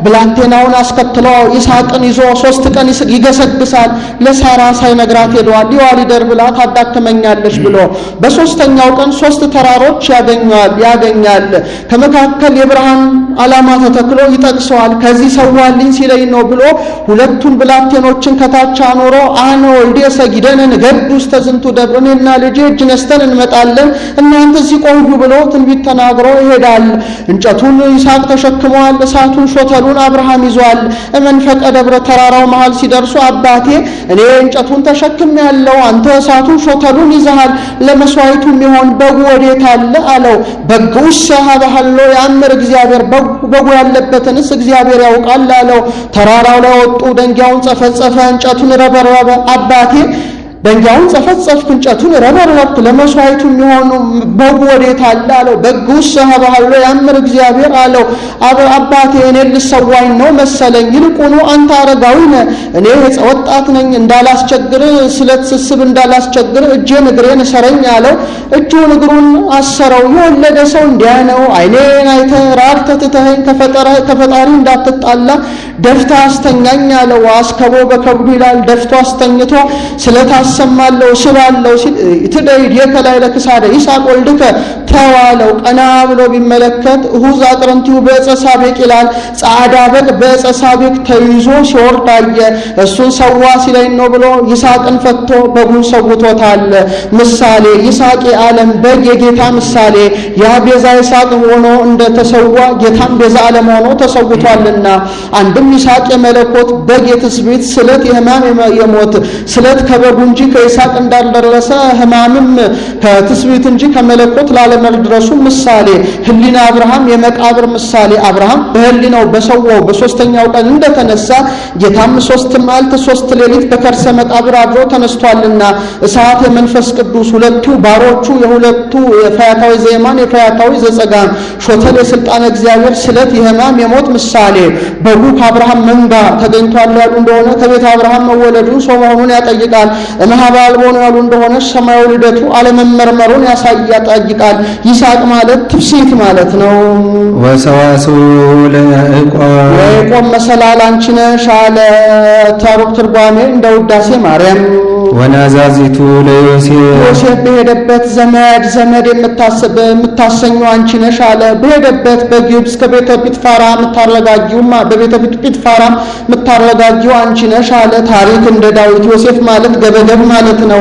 [SPEAKER 2] ብላቴናውን አስከትሎ ይስሐቅን ይዞ 3 ቀን ይገሰግሳል። ለሳራ ሳይነግራት ሄደዋል። ሊዋሊደር ብላ ታዳክመኛለች ብሎ በ3ኛው ቀን 3 ተራሮች ያገኛል። ከመካከል የብርሃን ዓላማ ተተክሎ ይጠቅሰዋል። ከዚህ ሰዋልኝ ሲለኝ ነው ብሎ 2ቱን ብላቴኖችን ከታች አኖሮ አነ ወልዴ ሰጊደን ንገዱ ውስተ ዝንቱ ደብር እኔና ልጄ እጅ ነስተን እንመጣለን እናንተ እዚህ ቆዩ ብሎ ትንቢት ተናግሮ ይሄዳል። እንጨቱን ይስሐቅ ተሸክመዋል። እሳቱን ሾተሉን አብርሃም ይዟል። መንፈቀ ደብረ ተራራው መሃል ሲደርሱ አባቴ እኔ እንጨቱን ተሸክሜያለሁ፣ አንተ እሳቱን ሾተሉን ይዘሃል፣ ለመስዋዕቱ የሚሆን በጉ ወዴት አለ አለው። በጉስ ሀበሃሎ ያምር እግዚአብሔር በጉ ያለበትንስ እግዚአብሔር ያውቃል አለው። ተራራው ላይ ወጡ። ደንጊያውን ጸፈጸፈ፣ እንጨቱን ረበረበ። አባቴ ደንጊያውን ጸፈጸፍኩ፣ እንጨቱን ረበረብኩ፣ ለመስዋዕቱ የሚሆኑ በጉ ወዴት አለ አለው። በጉስ ሀበሃሎ ያምር እግዚአብሔር አለው። አባቴ እኔ ልሰዋኝ ነው መሰለኝ፣ ይልቁኑ አንተ አረጋዊ ነህ፣ እኔ ወጣት ነኝ፣ እንዳላስቸግር ስለት ስስብ እንዳላስቸግር እጄን እግሬን እሰረኝ አለው። እጁን እግሩን አሰረው። የወለደ ሰው እንዲያ ነው። ዓይኔን አይተህ ራቅተህ ትተኸኝ ከፈጣሪ እንዳትጣላ ደፍታ አስተኛኝ አለው። አስከቦ በከብዱ ይላል። ደፍቶ አስተኝቶ ስለታሰማለው ስባለው ሲል ትደይድ የከላይ ለክሳደ ይስሐቅ ወልድከ ተዋለው። ቀና ብሎ ቢመለከት እሁዝ አቅረንቲው በዕፀ ሳቤቅ ይላል። ጻዕዳ በግ በዕፀ ሳቤቅ ተይዞ ሲወርድ አየ። እሱን ሰዋ ሲለኝ ነው ብሎ ይስሐቅን ፈቶ በጉን ሰውቶታል። ምሳሌ ይስሐቅ የዓለም በግ የጌታ ምሳሌ ያ ቤዛ ይስሐቅ ሆኖ እንደተሰዋ ጌታም ቤዛ ዓለም ሆኖ ተሰውቷልና አንድም ይስሐቅ የመለኮት በግ የትስብእት ስለት የሕማም የሞት ስለት ከበጉ እንጂ ከይስሐቅ እንዳልደረሰ ሕማምም ከትስብእት እንጂ ከመለኮት ላለመድረሱ ምሳሌ ህሊና አብርሃም የመቃብር ምሳሌ አብርሃም በህሊናው በሰዋው በ3ኛው ቀን እንደተነሳ ጌታም 3 መዓልት 3 ሌሊት በከርሰ መቃብር አድሮ ተነስቷልና እሳት የመንፈስ ቅዱስ 2ቱ ባሮቹ የሁለቱ የፈያታዊ ዘየማን የፈያታዊ ዘጸጋም ሾተል የስልጣን እግዚአብሔር ስለት የሕማም የሞት ምሳሌ በጉ ከአብርሃም መንጋ ተገኝቷል ያሉ እንደሆነ ከቤተ አብርሃም መወለዱን ሰው መሆኑን ያጠይቃል። እምኀበ አልቦ ነው ያሉ እንደሆነ ሰማያዊ ልደቱ አለመመርመሩን ያጠይቃል። ይስሐቅ ማለት ትፍሲት ማለት ነው።
[SPEAKER 1] ወሰዋስው
[SPEAKER 2] ለያዕቆብ መሰላል አንቺ ነሽ አለ። ታሩቅ ትርጓሜ እንደ ውዳሴ ማርያም
[SPEAKER 1] ወናዛዚቱ
[SPEAKER 2] ለዮሴፍ በሄደበት ዘመድ የምታሰኘው አንቺ ነሽ አለ። በሄደበት በግብፅ ከቤተ ጲጥፋራ በቤተ ጲጥፋራ የምታረጋጊው አንቺ ነሽ አለ። ታሪክ እንደ ዳዊት ዮሴፍ ማለት ገበገብ ማለት ነው።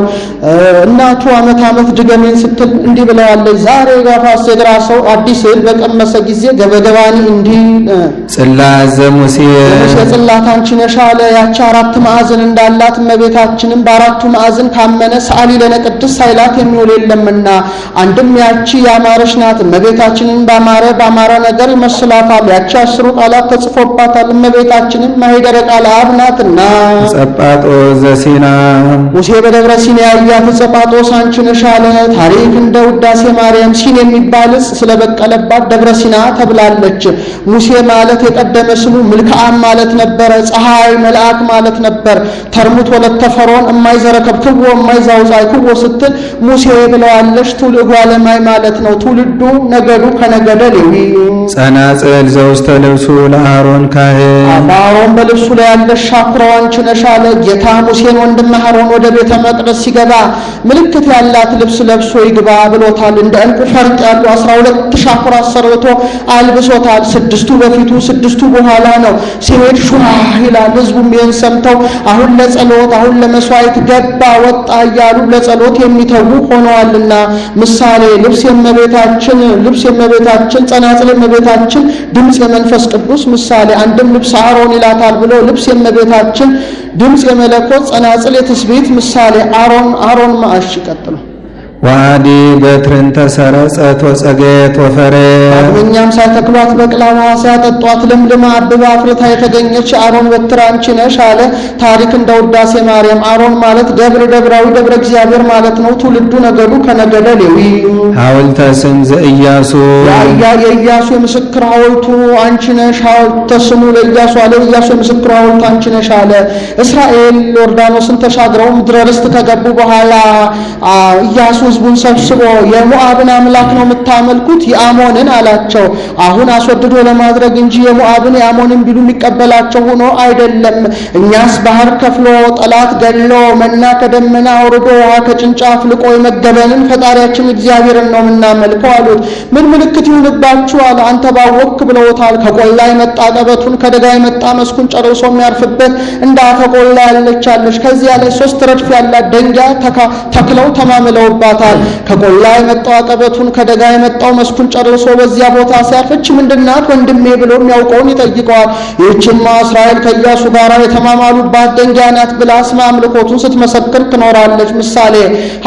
[SPEAKER 2] እናቱ ዓመት ድገሜን ስትል እንዲህ ብለዋለች። ዛሬ ጋፋስ የግራ ሰው አዲስ እህል በቀመሰ ጊዜ ገበገባኒ እንዲህ
[SPEAKER 1] ጽላት ዘሙሴ
[SPEAKER 2] ሙሴ ጽላት አንቺ ነሽ አለ። ያቺ 4 ማዕዘን እንዳላት እመቤታችንም በ4ቱ ማዕዘን ካመነ ሰዓሊ ለነ ቅድስት ኃይላት የሚውል የለምና አንድም ያቺ ያማረች ናት። እመቤታችንን ባማረ ነገር ይመስላታል። ያቺ 10 ቃላት ተጽፎባታል። እመቤታችንን ማኅደረ ቃል አብ ናትና
[SPEAKER 1] ጸጳጦስ ዘሲና
[SPEAKER 2] ሙሴ በደብረ ሲና ያያት ጸጳጦስ አንቺ ነሽ አለ። ታሪክ እንደ ውዳሴ ማርያም ሲን የሚባል ስለበቀለባት ደብረ ሲና ተብላለች። ሙሴ ማለት የቀደመ ስሙ ምልክዓም ማለት ነበረ። ፀሐይ መልአክ ማለት ነበር። ተርሙት ወለተ ፈርዖን እማይዘረከብ ክቦ እማይዛውዛይ ክቦ ስትል ሙሴ ብለዋለች። ትውልዱ አለማይ ማለት ነው። ትውልዱ ነገዱ ከነገደ ሌዊ
[SPEAKER 1] ጸናጽል ዘውስተ ልብሱ ለአሮን ካህን
[SPEAKER 2] አሮን በልብሱ ላይ ያለሽ ሻኩራው አንቺ ነሽ አለ። ጌታ ሙሴን ወንድም አሮን ወደ ቤተ መቅደስ ሲገባ ምልክት ያላት ልብስ ለብሶ ይግባ ብሎታል። እንደ ዕንቁ ፈርጥ ያሉ 12 ሻኩራ አሰርቶ አልብሶታል። 6ቱ በፊቱ 6ቱ በኋላ ነው። ሲሄድ ሹራ ይላል። ሕዝቡም ይህን ሰምተው አሁን ለጸሎት አሁን ለመስዋዕት ገባ ወጣ እያሉ ለጸሎት የሚተዉ ሆነዋልና ምሳሌ ልብስ የእመቤታችን ጸናጽል የእመቤታችን ድምፅ የመንፈስ ቅዱስ ምሳሌ አንድም ልብስ አሮን ይላታል ብሎ ልብስ የእመቤታችን ድምፅ የመለኮት ጸናጽል የትስብእት ምሳሌ አሮን ማእሽ ቀጥሎ
[SPEAKER 1] ዋዲ በትርን ተሰረጸት ወጸገየት ወፈሬ
[SPEAKER 2] ዳግመኛም ሳይተክሏት በቅላዋ ሲያጠጧት ለምልማ አብባ አፍርታ የተገኘች አሮን በትር አንቺ ነሽ አለ። ታሪክ እንደ ውዳሴ ማርያም አሮን ማለት ደብራዊ ደብረ እግዚአብሔር ማለት ነው። ትውልዱ ነገዱ ከነገደ ሌዊ
[SPEAKER 1] ሐውልተ ስም ዘኢያሱ
[SPEAKER 2] የኢያሱ የምስክር ሐውልቱ አንቺ ነሽ። ሐውልተ ስሙ ለኢያሱ አለ። ኢያሱ የምስክር ሐውልቱ አንቺ ነሽ አለ። እስራኤል ዮርዳኖስን ተሻግረው ምድረ ርስት ከገቡ በኋላ ኢያሱ ሕዝቡን ሰብስቦ የሞዓብን አምላክ ነው የምታመልኩት የአሞንን አላቸው። አሁን አስወድዶ ለማድረግ እንጂ የሞዓብን የአሞንን ቢሉ የሚቀበላቸው ሆኖ አይደለም። እኛስ ባህር ከፍሎ ጠላት ገሎ መና ከደመና አውርዶ ውሃ ከጭንጫ አፍልቆ የመገበንን ፈጣሪያችን እግዚአብሔርን ነው የምናመልከው አሉት። ምን ምልክት ይሁንባችሁ አለ። አንተ ባወክ ብለውታል። ከቆላ የመጣ ቀበቱን ከደጋ የመጣ መስኩን ጨርሶ የሚያርፍበት እንዳተቆላ ያለቻለች ከዚያ ላይ 3 ረድፍ ያላት ደንጊያ ተክለው ተማምለውባት ከቆላ የመጣው አቀበቱን ከደጋ የመጣው መስኩን ጨርሶ በዚያ ቦታ ሲያርፍች ምንድናት ወንድሜ ብሎ የሚያውቀውን ይጠይቀዋል። ይህችማ እስራኤል ከኢያሱ ጋር የተማማሉባት ደንጊያ ናት ብላ ስመ አምልኮቱን ስትመሰክር ትኖራለች። ምሳሌ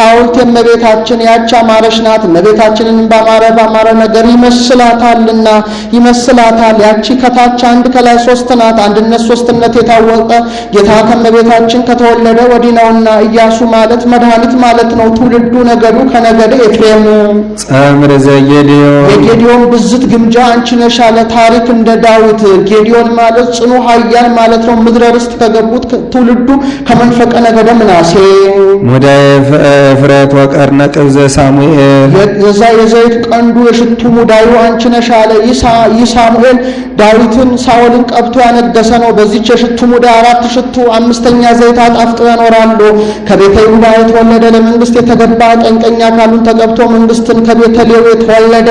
[SPEAKER 2] ሐውልት የእመቤታችን ያች አማረች ናት። እመቤታችንን ባማረ ነገር ይመስላታል። ያቺ ከታች አንድ ከላይ 3 ናት። አንድነት ሶስትነት የታወቀ ጌታ ከእመቤታችን ከተወለደ ወዲህ ነውና ኢያሱ ማለት መድኃኒት ማለት ነው። ትውልዱ ነገዱ ከነገደ ኤፍሬም
[SPEAKER 1] ጸምር
[SPEAKER 2] የጌዲዮን ብዝት ግምጃ አንቺ ነሽ አለ። ታሪክ እንደ ዳዊት ጌዲዮን ማለት ጽኑ ኃያል ማለት ነው። ምድረ ርስት ከገቡት ትውልዱ ከመንፈቀ ነገደ ምናሴ
[SPEAKER 1] ሙዳየ ፍረት ወቀርነ ቅብዘ ሳሙኤል
[SPEAKER 2] የዘይት ቀንዱ የሽቱ ሙዳዩ አንቺ ነሽ አለ። ይህ ሳሙኤል ዳዊትን ሳኦልን ቀብቶ ያነገሰ ነው። በዚች የሽቱ ሙዳይ 4 ሽቱ 5ኛ ዘይት አጣፍጦ ያኖራሉ። ከቤተ ይሁዳ የተወለደ ለመንግስት የተገባ ቀኝ አካሉን ተቀብቶ መንግስትን ከቤተ ሌዊ የተወለደ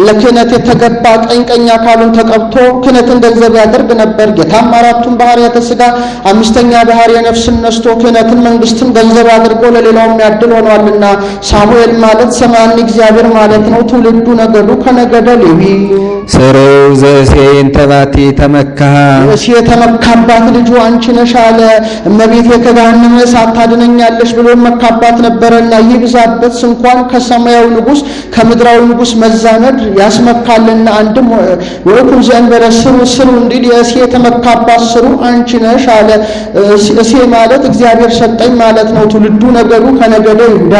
[SPEAKER 2] ለክህነት የተገባ ቀኝ አካሉን ተቀብቶ ክህነትን ገንዘብ ያደርግ ነበር። ጌታም 4ቱን ባህርያተ ሥጋ 5ኛ ባህርየ ነፍስን ነስቶ ክህነትን መንግስትን ገንዘብ አድርጎ ለሌላው የሚያድል ሆኗልና ሳሙኤል ማለት ሰማያዊ እግዚአብሔር ማለት ነው። ትውልዱ ነገዱ ከነገደ ሌዊ
[SPEAKER 1] ስርው ዘእሴይን ተባቲ ተመካሃ
[SPEAKER 2] እሴይ የተመካባት ልጁ አንቺ ነሽ አለ። እመቤቴ ከገሃነመ እሳት ታድነኛለሽ ብሎ መካባት ነበረና ይህ ብዛበት እንኳን ከሰማያዊ ንጉስ ከምድራዊ ንጉስ መዛመድ ያስመካልና አንድም ወይኩም ዘእንበረ ስሩ እንዲል የእሴይ የተመካባት ስሩ አንቺ ነሽ አለ። እሴይ ማለት እግዚአብሔር ሰጠኝ ማለት ነው። ትውልዱ ነገዱ ከነገደ ይሁዳ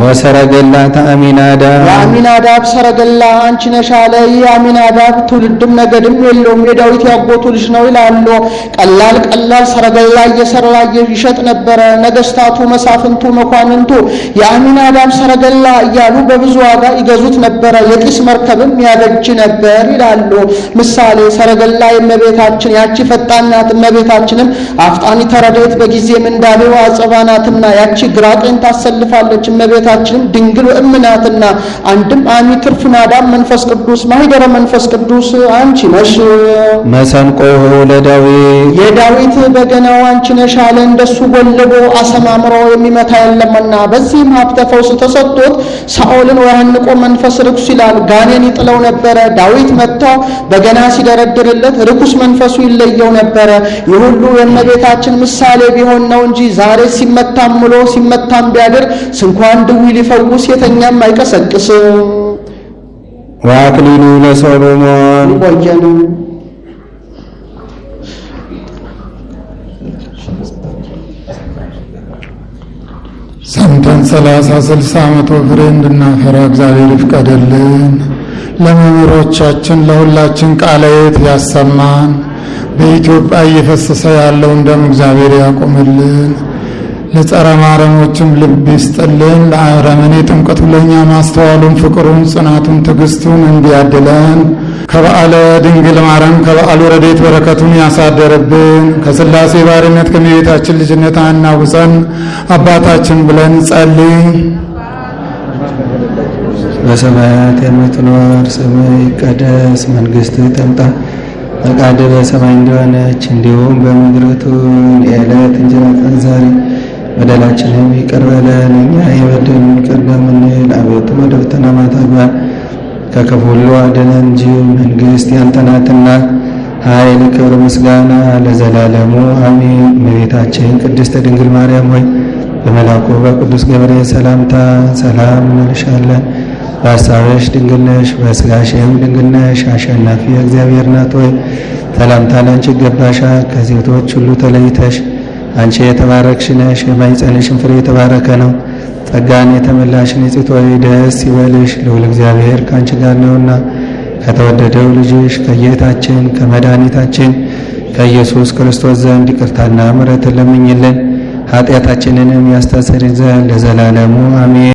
[SPEAKER 1] ወሰረገላ ተአሚናዳብ
[SPEAKER 2] የአሚናዳብ ሰረገላ አንቺ ነሽ አለ። ይህ አሚናዳብ ትውልድም ነገድም የለውም የዳዊት ያጎቱ ልጅ ነው ይላሉ። ቀላል ሰረገላ እየሰራ ይሸጥ ነበረ። ነገስታቱ፣ መሳፍንቱ፣ መኳንንቱ የአሚና ናዳብ ሰረገላ እያሉ በብዙ ዋጋ ይገዙት ነበረ፣ የጢስ መርከብም ያበጅ ነበር ይላሉ። ምሳሌ ሰረገላ የእመቤታችን ያቺ ፈጣን ናት። እመቤታችንም አፍጣኒተ ረድኤት በጊዜ ምንዳቤዋ አጸባ ናትና ያቺ ግራ ቀኝ ታሰልፋለች። እመቤታችንም ድንግል እም ናትና አንድም አሚ ትርፍ ናዳብ መንፈስ ቅዱስ ማኅደረ መንፈስ ቅዱስ አንቺ ነሽ።
[SPEAKER 1] መሰንቆ ለዳዊት
[SPEAKER 2] የዳዊት በገናው አንቺ ነሽ አለ። እንደሱ ጎልቦ አሰማምሮ የሚመታ የለምና። በዚህም ሀብተ ፈውስ ተሰጥቶት ሳኦልን ወያንቆ መንፈስ ርኩስ ይላል ጋኔን ይጥለው ነበረ። ዳዊት መጥቶ በገና ሲደረድርለት ርኩስ መንፈሱ ይለየው ነበረ። ይህ ሁሉ የእመቤታችን ምሳሌ ቢሆን ነው እንጂ ዛሬ ሲመታም ውሎ ሲመታም ቢያድር ስንኳን ድዊ ሊፈውስ የተኛም አይቀሰቅስም።
[SPEAKER 1] ወአክሊሉ ለሰሎሞን
[SPEAKER 2] ቆየን።
[SPEAKER 3] ሰምተን 30-60 መቶ ፍሬ እንድናፈራ እግዚአብሔር ይፍቀድልን። ለመምህሮቻችን ለሁላችን ቃለ ሕይወት ያሰማን። በኢትዮጵያ እየፈሰሰ ያለውን ደም እግዚአብሔር ያቆምልን። ለጸረ ማረሞችም ልብ ይስጥልን። ለአረመኔ ጥምቀቱ ለእኛ ማስተዋሉን፣ ፍቅሩን፣ ጽናቱን፣ ትዕግስቱን እንዲያድለን ከበዓለ ድንግል ማርያም ከበዓሉ ረድኤት በረከቱን ያሳደርብን። ከሥላሴ ባርነት ከእመቤታችን ልጅነት አናውፀን። አባታችን ብለን ጸልይ።
[SPEAKER 1] በሰማያት የምትኖር ስምህ ይቀደስ፣ መንግሥትህ ትምጣ፣ ፈቃድህ በሰማይ እንደሆነች እንዲሁም በምድር ትሁን። የዕለት እንጀራችንን ዛሬ በደላችንን ይቅር በለን እኛ የበደሉንን ይቅር እንደምንል፣ አቤቱ ወደ ፈተና አታግባን ከክፉ ሁሉ አድነን እንጂ መንግሥት ያንተ ናትና፣ ኃይል፣ ክብር፣ ምስጋና ለዘላለሙ አሜን። እመቤታችን ቅድስት ድንግል ማርያም ሆይ በመልአኩ በቅዱስ ገብርኤል ሰላምታ ሰላም እንልሻለን። በሐሳብሽ ድንግል ነሽ፣ በሥጋሽም ድንግል ነሽ። አሸናፊ እግዚአብሔር ናት ሆይ ሰላምታ ላንቺ ይገባሻል። ከሴቶች ሁሉ ተለይተሽ አንቺ የተባረክሽ ነሽ፣ የማኅፀንሽም ፍሬ የተባረከ ነው። ጸጋን የተመላሽ ንጽሕት ሆይ ደስ ይበልሽ፣ ልዑል እግዚአብሔር ከአንቺ ጋር ነውና ከተወደደው ልጅሽ ከጌታችን ከመድኃኒታችን ከኢየሱስ ክርስቶስ ዘንድ ይቅርታና ምሕረትን ለምኝልን ኃጢአታችንንም ያስተሰርይ ዘንድ ለዘላለሙ አሜን።